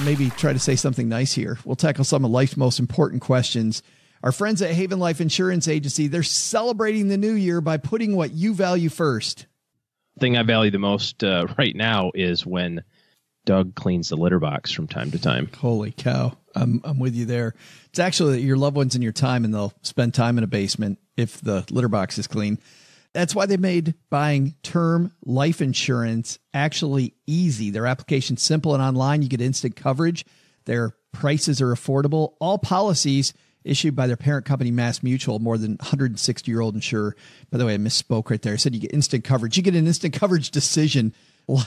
Speaker 3: Maybe try to say something nice here. We'll tackle some of life's most important questions. Our friends at Haven Life Insurance Agency, they're celebrating the new year by putting what you value first.
Speaker 4: The thing I value the most right now is when Doug cleans the litter box from time to time.
Speaker 3: Holy cow. I'm with you there. It's actually your loved ones in your time, and they'll spend time in a basement if the litter box is clean. That's why they made buying term life insurance actually easy. Their application's simple and online. You get instant coverage. Their prices are affordable. All policies issued by their parent company, Mass Mutual, more than 160-year-old insurer. By the way, I misspoke right there. I said you get instant coverage. You get an instant coverage decision. Well,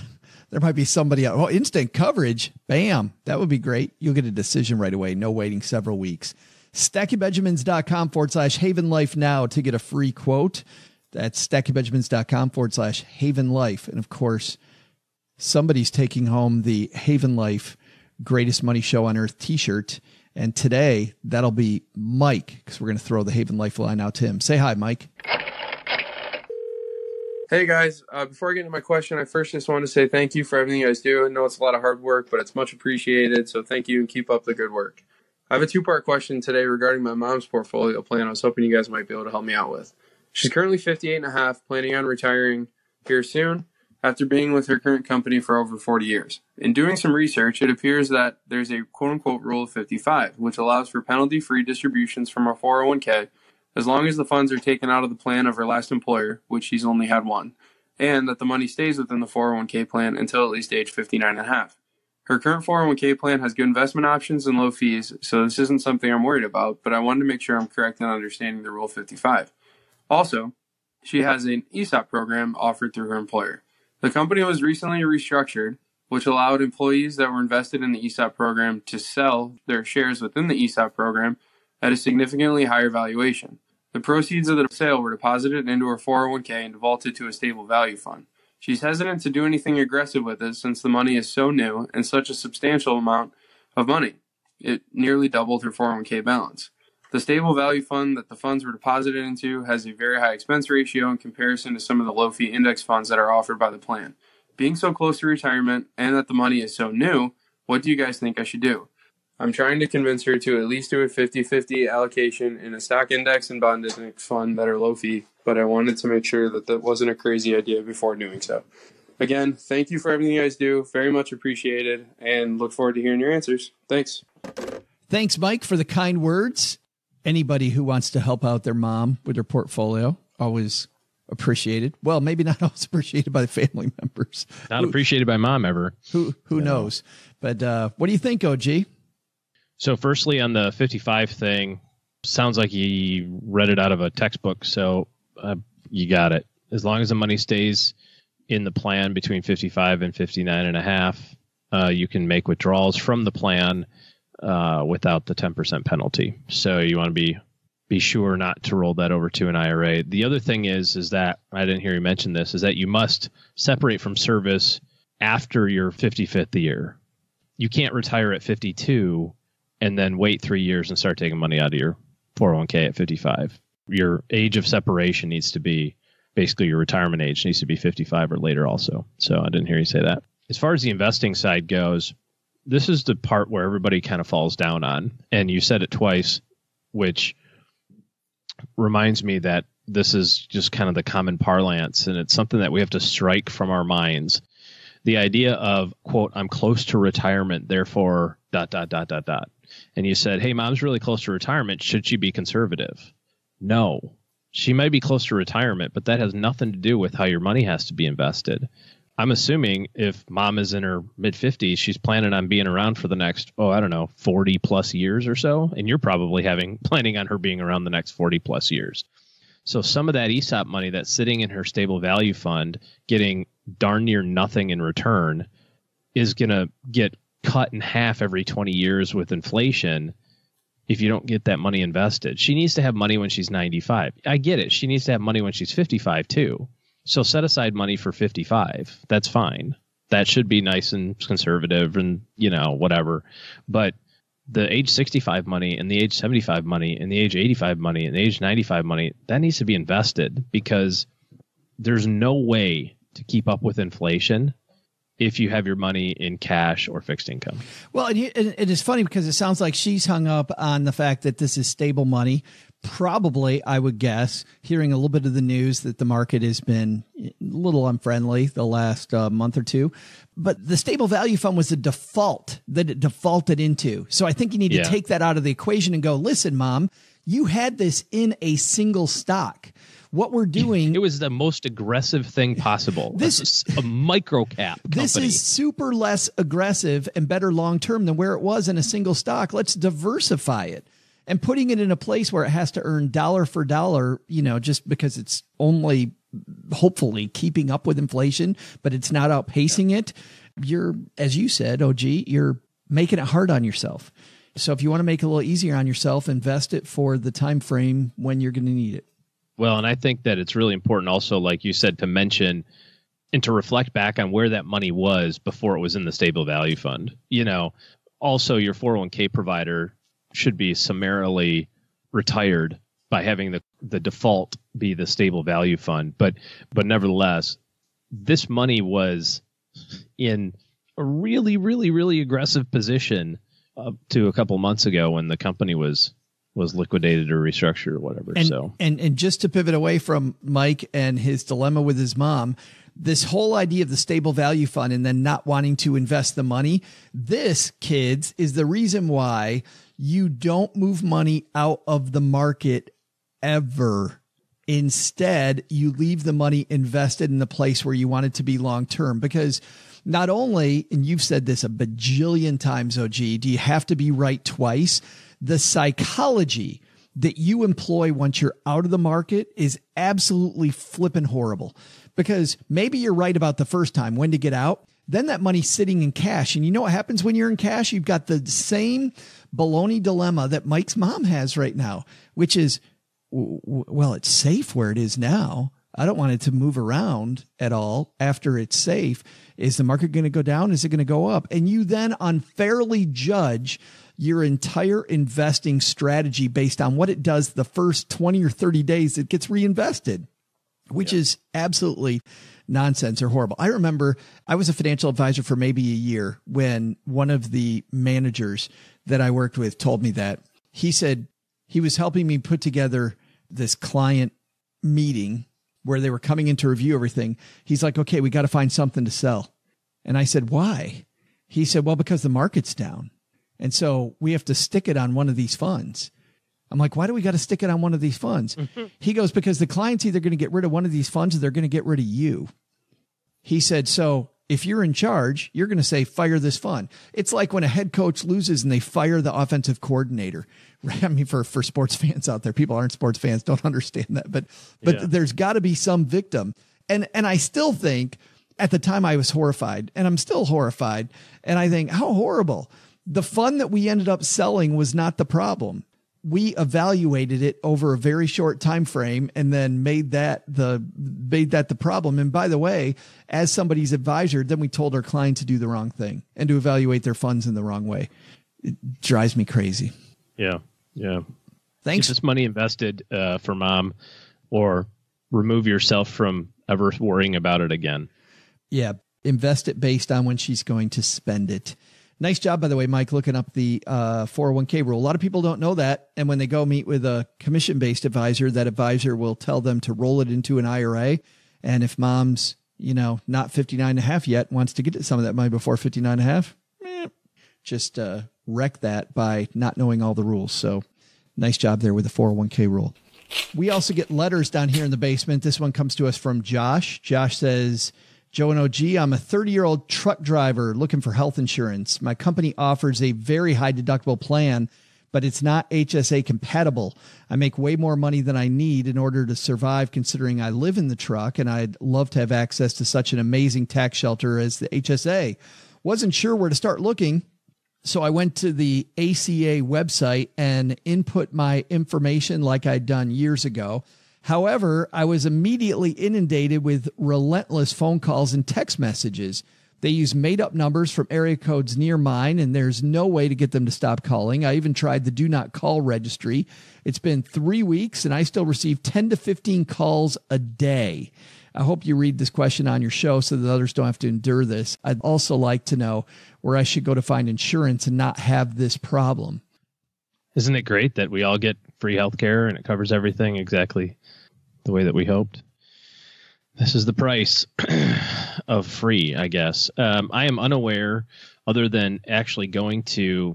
Speaker 3: there might be somebody out. Oh, instant coverage. Bam. That would be great. You'll get a decision right away. No waiting several weeks. StackyBenjamins.com/Haven Life now to get a free quote. That's StackyBenjamins.com/Haven Life. And of course, somebody's taking home the Haven Life Greatest Money Show on Earth t-shirt. And today, that'll be Mike, because we're going to throw the Haven Lifeline out to him. Say hi, Mike.
Speaker 7: Hey, guys. Before I get into my question, I first just want to say thank you for everything you guys do. I know it's a lot of hard work, but it's much appreciated. So thank you and keep up the good work. I have a two-part question today regarding my mom's portfolio plan I was hoping you guys might be able to help me out with. She's currently 58 and a half, planning on retiring here soon after being with her current company for over 40 years. In doing some research, it appears that there's a quote-unquote rule of 55, which allows for penalty-free distributions from her 401k as long as the funds are taken out of the plan of her last employer, which she's only had one, and that the money stays within the 401k plan until at least age 59 and a half. Her current 401k plan has good investment options and low fees, so this isn't something I'm worried about, but I wanted to make sure I'm correct in understanding the Rule 55. Also, she has an ESOP program offered through her employer. The company was recently restructured, which allowed employees that were invested in the ESOP program to sell their shares within the ESOP program at a significantly higher valuation. The proceeds of the sale were deposited into her 401k and vaulted to a stable value fund. She's hesitant to do anything aggressive with it since the money is so new and such a substantial amount of money. It nearly doubled her 401k balance. The stable value fund that the funds were deposited into has a very high expense ratio in comparison to some of the low-fee index funds that are offered by the plan. Being so close to retirement and that the money is so new, what do you guys think I should do? I'm trying to convince her to at least do a 50-50 allocation in a stock index and bond index fund that are low fee, but I wanted to make sure that that wasn't a crazy idea before doing so. Again, thank you for everything you guys do. Very much appreciated, and look forward to hearing your answers. Thanks.
Speaker 3: Thanks, Mike, for the kind words. Anybody who wants to help out their mom with their portfolio, always appreciated. Well, maybe not always appreciated by the family members.
Speaker 4: Not appreciated by mom ever.
Speaker 3: Who knows? But what do you think, OG?
Speaker 4: So firstly, on the 55 thing, sounds like you read it out of a textbook. So you got it. As long as the money stays in the plan between 55 and 59 and a half, you can make withdrawals from the plan without the 10% penalty. So you want to be sure not to roll that over to an IRA. The other thing is that I didn't hear you mention this, is that you must separate from service after your 55th year. You can't retire at 52 and then wait 3 years and start taking money out of your 401k at 55. Your age of separation needs to be, basically your retirement age needs to be 55 or later also. So I didn't hear you say that. As far as the investing side goes, this is the part where everybody kind of falls down on. And you said it twice, which reminds me that this is just kind of the common parlance, and it's something that we have to strike from our minds. The idea of, quote, I'm close to retirement, therefore, ... And you said, hey, mom's really close to retirement. Should she be conservative? No. She might be close to retirement, but that has nothing to do with how your money has to be invested. I'm assuming if mom is in her mid-50s, she's planning on being around for the next, 40 plus years or so. And you're probably planning on her being around the next 40 plus years. So some of that ESOP money that's sitting in her stable value fund, getting darn near nothing in return, is going to get cut in half every 20 years with inflation if you don't get that money invested. She needs to have money when she's 95. I get it. She needs to have money when she's 55 too. So set aside money for 55. That's fine. That should be nice and conservative and, whatever. But the age 65 money and the age 75 money and the age 85 money and the age 95 money, that needs to be invested, because there's no way to keep up with inflation if you have your money in cash or fixed income.
Speaker 3: Well, and it is funny because it sounds like she's hung up on the fact that this is stable money. Probably, I would guess, hearing a little bit of the news that the market has been a little unfriendly the last month or two. But the stable value fund was the default that it defaulted into. So I think you need to take that out of the equation and go, listen, mom, you had this in a single stock. What we're doing,
Speaker 4: it was the most aggressive thing possible. This is a micro cap company.
Speaker 3: This is super less aggressive and better long term than where it was in a single stock. Let's diversify it. And putting it in a place where it has to earn dollar for dollar, just because it's only hopefully keeping up with inflation, but it's not outpacing it. You're, as you said, OG, you're making it hard on yourself. So if you want to make it a little easier on yourself, invest it for the time frame when you're going to need it.
Speaker 4: Well, and I think that it's really important also, like you said, to mention and to reflect back on where that money was before it was in the stable value fund. Also your 401k provider should be summarily retired by having the default be the stable value fund. But nevertheless, this money was in a really, really, really aggressive position up to a couple months ago when the company was liquidated or restructured or whatever.
Speaker 3: And just to pivot away from Mike and his dilemma with his mom, this whole idea of the stable value fund and then not wanting to invest the money, this, kids, is the reason why you don't move money out of the market ever. Instead, you leave the money invested in the place where you want it to be long-term, because not only, and you've said this a bajillion times, OG, do you have to be right twice? The psychology that you employ once you're out of the market is absolutely flippin' horrible, because maybe you're right about the first time when to get out. Then that money's sitting in cash. And you know what happens when you're in cash? You've got the same baloney dilemma that Mike's mom has right now, which is, well, it's safe where it is now. I don't want it to move around at all after it's safe. Is the market going to go down? Is it going to go up? And you then unfairly judge your entire investing strategy based on what it does the first 20 or 30 days it gets reinvested, which is absolutely nonsense or horrible. I remember I was a financial advisor for maybe a year when one of the managers that I worked with told me that. He said he was helping me put together this client meeting where they were coming in to review everything. He's like, okay, we got to find something to sell. And I said, why? He said, well, because the market's down. And so we have to stick it on one of these funds. I'm like, why do we got to stick it on one of these funds? He goes, because the client's either going to get rid of one of these funds or they're going to get rid of you. He said, so if you're in charge, you're going to say, fire this fund. It's like when a head coach loses and they fire the offensive coordinator. Right? I mean, for sports fans out there, people aren't sports fans, don't understand that, but there's got to be some victim. And I still think at the time I was horrified, and I'm still horrified. And I think, how horrible. The fund that we ended up selling was not the problem. We evaluated it over a very short time frame and then made that the problem. And by the way, as somebody's advisor, then we told our client to do the wrong thing and to evaluate their funds in the wrong way. It drives me crazy.
Speaker 4: Yeah. Yeah.
Speaker 3: Thanks.
Speaker 4: Keep this money invested for mom, or remove yourself from ever worrying about it again.
Speaker 3: Yeah. Invest it based on when she's going to spend it. Nice job, by the way, Mike, looking up the 401k rule. A lot of people don't know that. And when they go meet with a commission-based advisor, that advisor will tell them to roll it into an IRA. And if mom's, not 59 and a half yet, wants to get some of that money before 59 and a half, just wreck that by not knowing all the rules. So nice job there with the 401k rule. We also get letters down here in the basement. This one comes to us from Josh. Josh says, Joe and OG, I'm a 30-year-old truck driver looking for health insurance. My company offers a very high deductible plan, but it's not HSA compatible. I make way more money than I need in order to survive, considering I live in the truck, and I'd love to have access to such an amazing tax shelter as the HSA. Wasn't sure where to start looking, so I went to the ACA website and input my information like I'd done years ago. However, I was immediately inundated with relentless phone calls and text messages. They use made-up numbers from area codes near mine, and there's no way to get them to stop calling. I even tried the Do Not Call registry. It's been 3 weeks, and I still receive 10 to 15 calls a day. I hope you read this question on your show so that others don't have to endure this. I'd also like to know where I should go to find insurance and not have this problem.
Speaker 4: Isn't it great that we all get free healthcare and it covers everything exactly the way that we hoped? This is the price of free, I guess. I am unaware, other than actually going to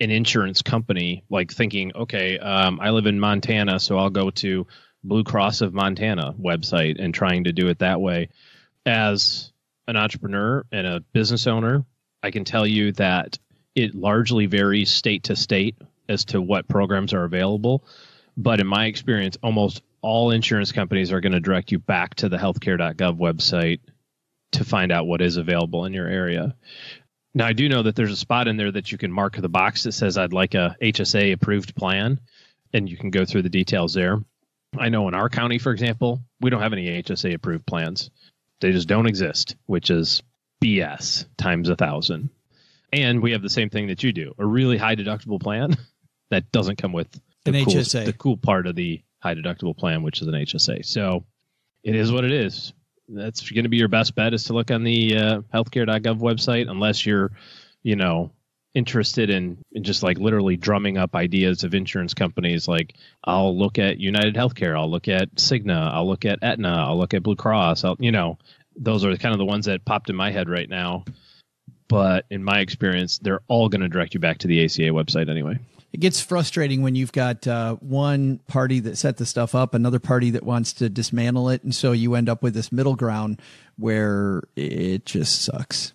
Speaker 4: an insurance company, like thinking, okay, I live in Montana, so I'll go to Blue Cross of Montana website and trying to do it that way. As an entrepreneur and a business owner, I can tell you that it largely varies state to state as to what programs are available. But in my experience, almost all insurance companies are going to direct you back to the healthcare.gov website to find out what is available in your area. Now, I do know that there's a spot in there that you can mark the box that says, I'd like a HSA approved plan, and you can go through the details there. I know in our county, for example, we don't have any HSA approved plans. They just don't exist, which is BS times 1,000. And we have the same thing that you do, a really high deductible plan that doesn't come with the cool part of the high deductible plan, which is an HSA. So it is what it is. That's going to be your best bet, is to look on the healthcare.gov website, unless you're, interested in just like literally drumming up ideas of insurance companies. Like, I'll look at United Healthcare, I'll look at Cigna, I'll look at Aetna, I'll look at Blue Cross. Those are kind of the ones that popped in my head right now. But in my experience, they're all going to direct you back to the ACA website anyway.
Speaker 3: It gets frustrating when you've got one party that set the stuff up, another party that wants to dismantle it. And so you end up with this middle ground where it just sucks.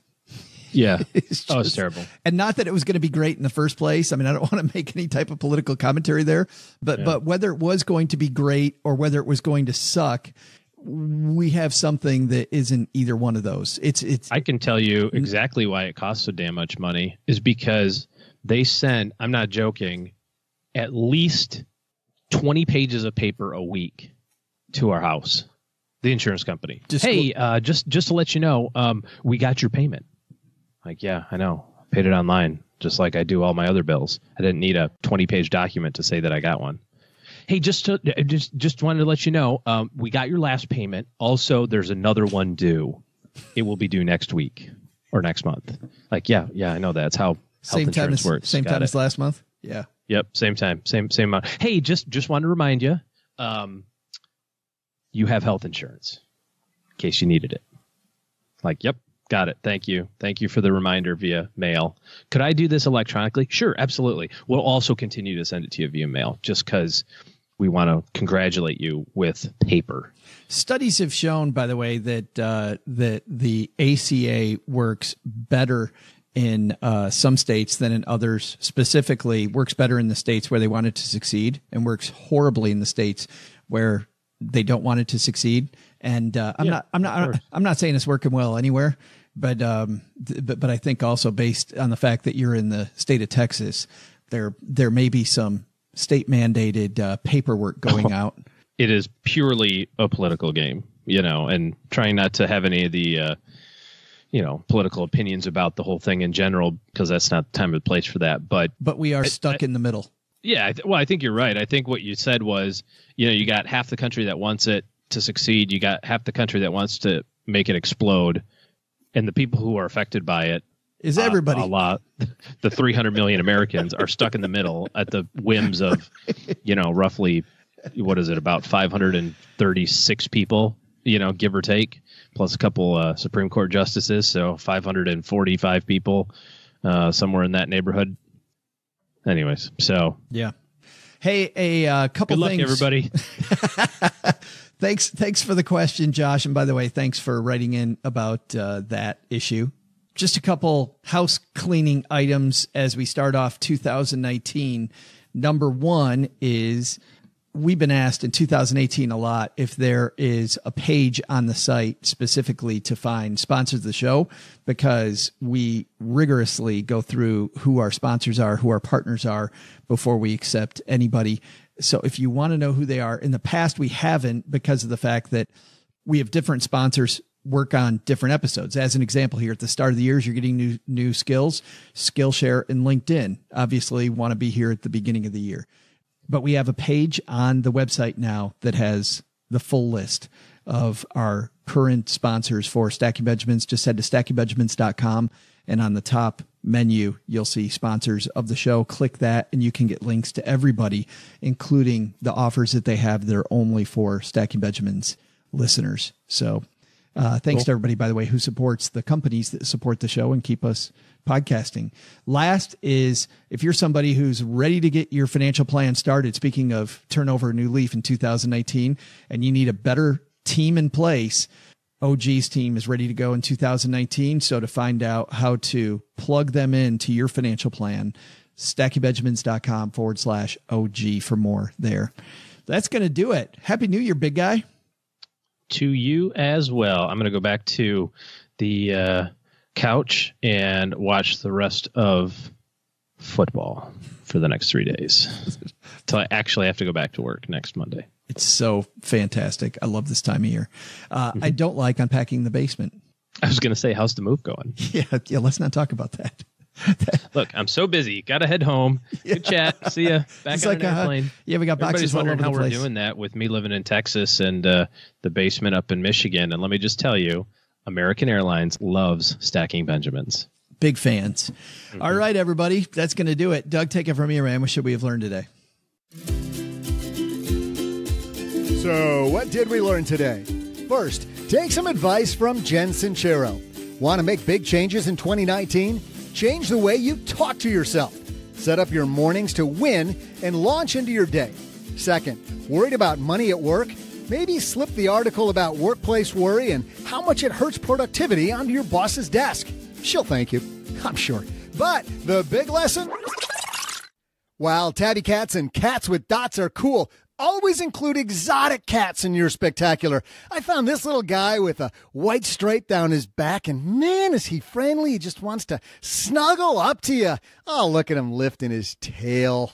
Speaker 4: Yeah. It's terrible.
Speaker 3: And not that it was going to be great in the first place. I mean, I don't want to make any type of political commentary there, but whether it was going to be great or whether it was going to suck, we have something that isn't either one of those. I
Speaker 4: can tell you exactly why it costs so damn much money is because they send, I'm not joking, at least 20 pages of paper a week to our house. The insurance company.
Speaker 3: Just
Speaker 4: to let you know, we got your payment. Like, yeah, I know. Paid it online, just like I do all my other bills. I didn't need a 20-page document to say that I got one. Hey, just wanted to let you know, we got your last payment. Also, there's another one due. It will be due next week or next month. Like, yeah, I know that's how health insurance works.
Speaker 3: Same time as last month. Yeah.
Speaker 4: Yep. Same time. Same amount. Hey, just wanted to remind you, you have health insurance in case you needed it. Like, yep, got it. Thank you. Thank you for the reminder via mail. Could I do this electronically? Sure, absolutely. We'll also continue to send it to you via mail just because we want to congratulate you with paper.
Speaker 3: Studies have shown, by the way, that that the ACA works better in some states than in others. Specifically, works better in the states where they want it to succeed, and works horribly in the states where they don't want it to succeed. And I'm not saying it's working well anywhere, but I think also based on the fact that you're in the state of Texas, there may be some state mandated paperwork going out.
Speaker 4: It is purely a political game, and trying not to have any of the political opinions about the whole thing in general, because that's not the time or the place for that. But
Speaker 3: we are stuck in the middle.
Speaker 4: Yeah. I think you're right. I think what you said was, you got half the country that wants it to succeed. You got half the country that wants to make it explode. And the people who are affected by it
Speaker 3: is everybody.
Speaker 4: A lot. The 300 million Americans are stuck in the middle at the whims of, roughly, what is it, about 536 people, give or take, plus a couple Supreme Court justices. So 545 people, somewhere in that neighborhood. Anyways, so
Speaker 3: yeah. Hey, a couple
Speaker 4: good luck,
Speaker 3: things.
Speaker 4: Everybody.
Speaker 3: Thanks for the question, Josh. And by the way, thanks for writing in about that issue. Just a couple house cleaning items as we start off 2019. Number one is, we've been asked in 2018 a lot if there is a page on the site specifically to find sponsors of the show, because we rigorously go through who our sponsors are, who our partners are, before we accept anybody. So if you want to know who they are, in the past we haven't, because of the fact that we have different sponsors work on different episodes. As an example, here at the start of the year, you're getting new skills, Skillshare and LinkedIn. Obviously want to be here at the beginning of the year. But we have a page on the website now that has the full list of our current sponsors for Stacking Benjamins. Just head to stackingbenjamins.com, and on the top menu, you'll see sponsors of the show. Click that, and you can get links to everybody, including the offers that they have that are only for Stacking Benjamins listeners. So thanks to everybody, by the way, who supports the companies that support the show and keep us podcasting. Last is, if you're somebody who's ready to get your financial plan started, speaking of turn over a new leaf in 2019, and you need a better team in place, OG's team is ready to go in 2019. So to find out how to plug them into your financial plan, stackingbenjamins.com/OG for more there. That's going to do it. Happy New Year, big guy.
Speaker 4: To you as well. I'm going to go back to the couch and watch the rest of football for the next 3 days until I actually have to go back to work next Monday.
Speaker 3: It's so fantastic. I love this time of year. I don't like unpacking the basement.
Speaker 4: I was going to say, how's the move going?
Speaker 3: Yeah. Let's not talk about that.
Speaker 4: Look, I'm so busy. Got to head home. Yeah. Good chat. See ya. Back on an airplane.
Speaker 3: Yeah, we got boxes all over the place.
Speaker 4: Everybody's wondering how we're doing that with me living in Texas and the basement up in Michigan. And let me just tell you, American Airlines loves Stacking Benjamins.
Speaker 3: Big fans. Mm-hmm. All right, everybody. That's going to do it. Doug, take it from here, man. What should we have learned today?
Speaker 2: So, what did we learn today? First, take some advice from Jen Sincero. Want to make big changes in 2019? Change the way you talk to yourself. Set up your mornings to win and launch into your day. Second, worried about money at work? Maybe slip the article about workplace worry and how much it hurts productivity onto your boss's desk. She'll thank you, I'm sure. But the big lesson? While tabby cats and cats with dots are cool, always include exotic cats in your spectacular. I found this little guy with a white stripe down his back, and man, is he friendly. He just wants to snuggle up to you. Oh, look at him lifting his tail.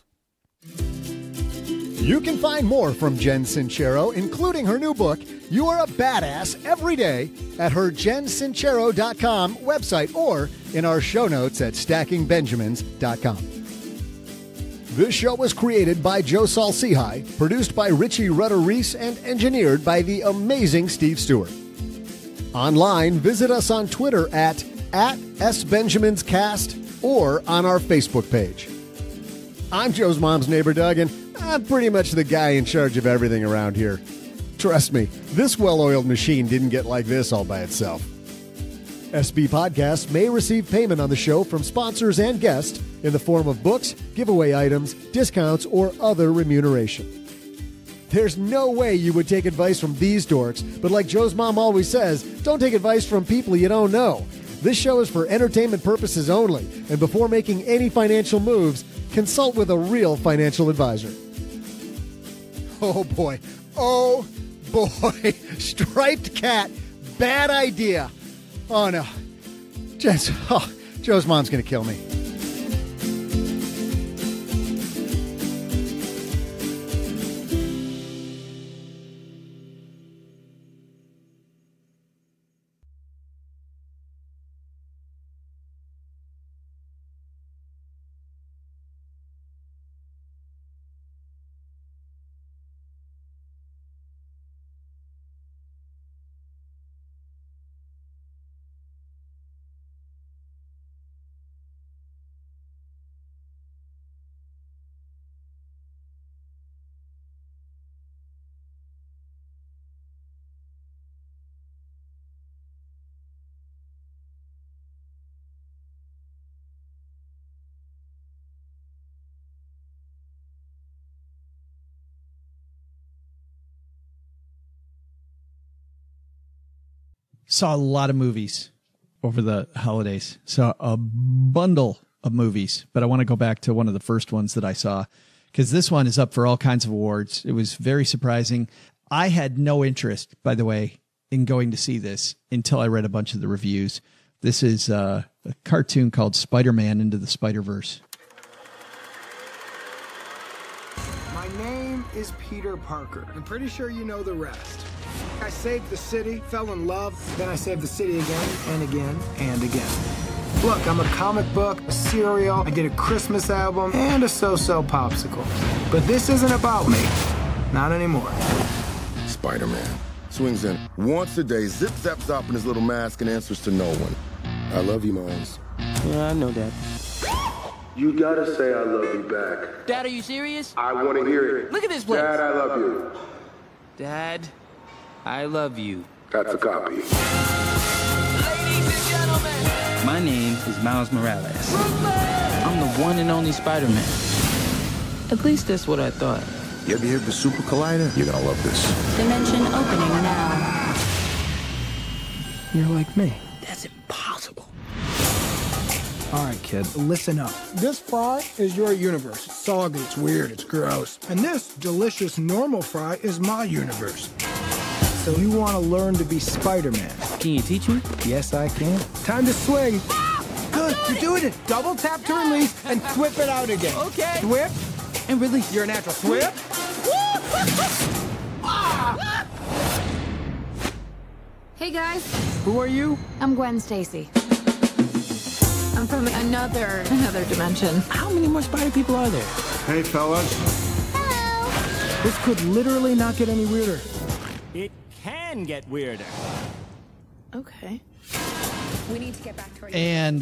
Speaker 2: You can find more from Jen Sincero, including her new book, You are a badass every day at her jensincero.com website or in our show notes at stackingbenjamins.com. This show was created by Joe Saul-Sehy, produced by Richie Rutter-Reese, and engineered by the amazing Steve Stewart. Online, visit us on Twitter at SBenjaminsCast or on our Facebook page. I'm Joe's mom's neighbor, Doug, and I'm pretty much the guy in charge of everything around here. Trust me, this well-oiled machine didn't get like this all by itself. SB Podcasts may receive payment on the show from sponsors and guests in the form of books, giveaway items, discounts, or other remuneration. There's no way you would take advice from these dorks, but like Joe's mom always says, don't take advice from people you don't know. This show is for entertainment purposes only, and before making any financial moves, consult with a real financial advisor. Oh boy. Oh boy. Striped cat. Bad idea. Oh no. Joe's mom's going to kill me.
Speaker 3: Saw a lot of movies over the holidays. Saw a bundle of movies, but I want to go back to one of the first ones that I saw because this one is up for all kinds of awards. It was very surprising. I had no interest, by the way, in going to see this until I read a bunch of the reviews. This is a cartoon called Spider-Man Into the Spider-Verse.
Speaker 8: My name is Peter Parker. I'm pretty sure you know the rest. I saved the city, fell in love, then I saved the city again and again and again. Look, I'm a comic book, a cereal, I did a Christmas album, and a so-so popsicle. But this isn't about me. Not anymore.
Speaker 9: Spider-Man swings in once a day, zip-zap-zop in his little mask and answers to no one. I love you, Miles.
Speaker 10: Yeah, I know that.
Speaker 11: You gotta say I love you back.
Speaker 10: Dad, are you serious?
Speaker 11: I want to hear it.
Speaker 10: Look at this place.
Speaker 11: Dad, I love you.
Speaker 10: Dad, I love you.
Speaker 11: That's a copy.
Speaker 10: Ladies and gentlemen, my name is Miles Morales. I'm the one and only Spider-Man. At least that's what I thought.
Speaker 9: You ever hear of the Super Collider? You're gonna love this.
Speaker 12: Dimension opening now.
Speaker 8: You're like me.
Speaker 10: That's impossible.
Speaker 8: All right, kid, listen up. This fry is your universe. It's soggy, it's weird, it's gross. And this delicious normal fry is my universe. So you want to learn to be Spider-Man.
Speaker 10: Can you teach me?
Speaker 8: Yes, I can. Time to swing. Good, you're doing it. Double tap to release and whip it out again.
Speaker 10: Okay.
Speaker 8: Whip
Speaker 10: and release.
Speaker 8: You're a natural. Whip.
Speaker 12: Hey guys,
Speaker 8: Who are you?
Speaker 12: I'm Gwen Stacy. I'm from another dimension.
Speaker 10: How many more spider people are there?
Speaker 11: Hey, fellas.
Speaker 12: Hello.
Speaker 8: This could literally not get any weirder.
Speaker 13: It can get weirder.
Speaker 12: Okay. We need to get back to our...
Speaker 3: And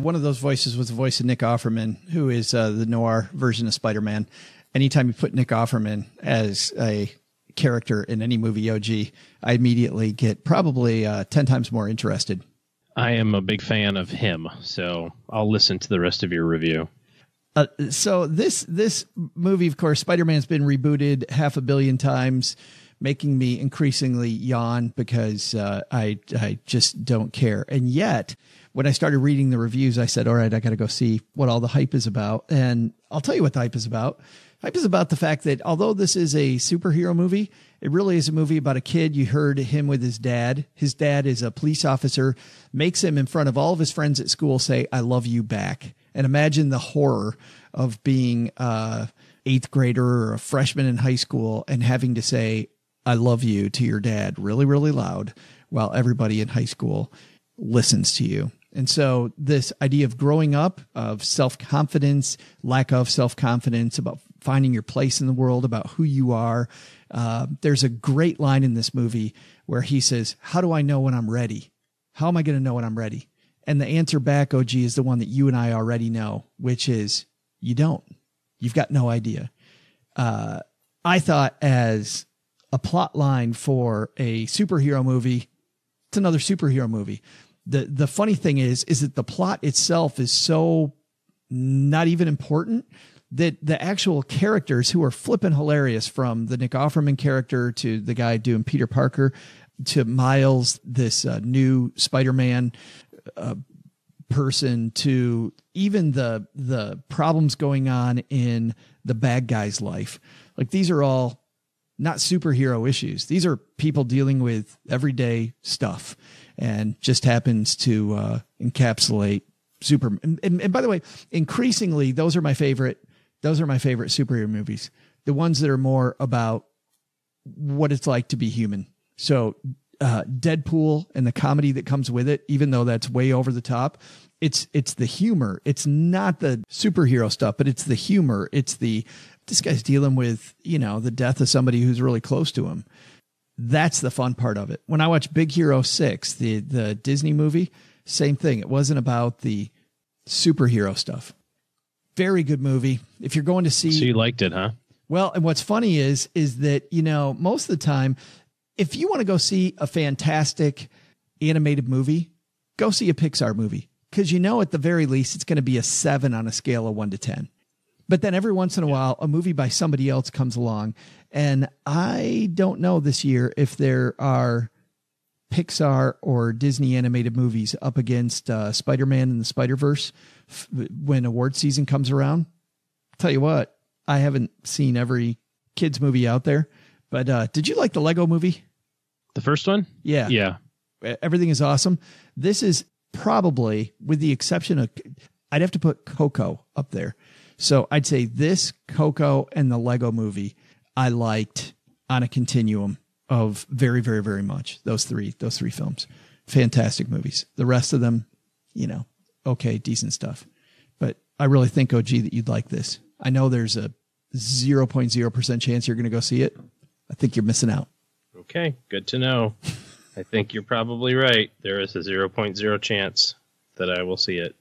Speaker 3: one of those voices was the voice of Nick Offerman, who is the noir version of Spider-Man. Anytime you put Nick Offerman as a character in any movie, OG, I immediately get probably 10 times more interested.
Speaker 4: I am a big fan of him, so I'll listen to the rest of your review.
Speaker 3: So this movie, of course, Spider-Man's been rebooted 500 million times, making me increasingly yawn because I just don't care. And yet, when I started reading the reviews, I said, all right, I got to go see what all the hype is about. And I'll tell you what the hype is about. Hype is about the fact that although this is a superhero movie, it really is a movie about a kid. You heard him with his dad. His dad is a police officer, makes him in front of all of his friends at school say, I love you back. And imagine the horror of being a 8th grader or a freshman in high school and having to say, I love you to your dad really, really loud while everybody in high school listens to you. And so this idea of growing up, of self-confidence, lack of self-confidence, about finding your place in the world, about who you are. There's a great line in this movie where he says, how do I know when I'm ready? How am I going to know when I'm ready? And the answer back, OG, is the one that you and I already know, which is you don't. You've got no idea. I thought as a plot line for a superhero movie, it's another superhero movie. The funny thing is that the plot itself is so not even important that the actual characters who are flippin' hilarious, from the Nick Offerman character to the guy doing Peter Parker to Miles, this new Spider-Man person, to even the problems going on in the bad guy's life. Like, these are all not superhero issues. These are people dealing with everyday stuff, and just happens to encapsulate Superman. And by the way, increasingly, those are my favorite superhero movies. The ones that are more about what it's like to be human. So Deadpool and the comedy that comes with it, even though that's way over the top, it's the humor. It's not the superhero stuff, but it's the humor. It's this guy's dealing with, the death of somebody who's really close to him. That's the fun part of it. When I watched Big Hero 6, the Disney movie, same thing. It wasn't about the superhero stuff. Very good movie. If you're going to see...
Speaker 4: So you liked it, huh?
Speaker 3: Well, and what's funny is that, most of the time, if you want to go see a fantastic animated movie, go see a Pixar movie. Because at the very least, it's going to be a 7 on a scale of 1 to 10. But then every once in a while, a movie by somebody else comes along. And I don't know this year if there are Pixar or Disney animated movies up against Spider-Man and the Spider-Verse when award season comes around. Tell you what, I haven't seen every kids movie out there. But did you like the Lego movie?
Speaker 4: The first one?
Speaker 3: Yeah.
Speaker 4: Yeah.
Speaker 3: Everything is awesome. This is probably, with the exception of, I'd have to put Coco up there. So I'd say this, Coco, and the Lego movie I liked on a continuum of very, very, very much. Those three films. Fantastic movies. The rest of them, okay, decent stuff. But I really think, OG, that you'd like this. I know there's a 0.0% chance you're going to go see it. I think you're missing out.
Speaker 4: Okay, good to know. I think you're probably right. There is a 0.0 chance that I will see it.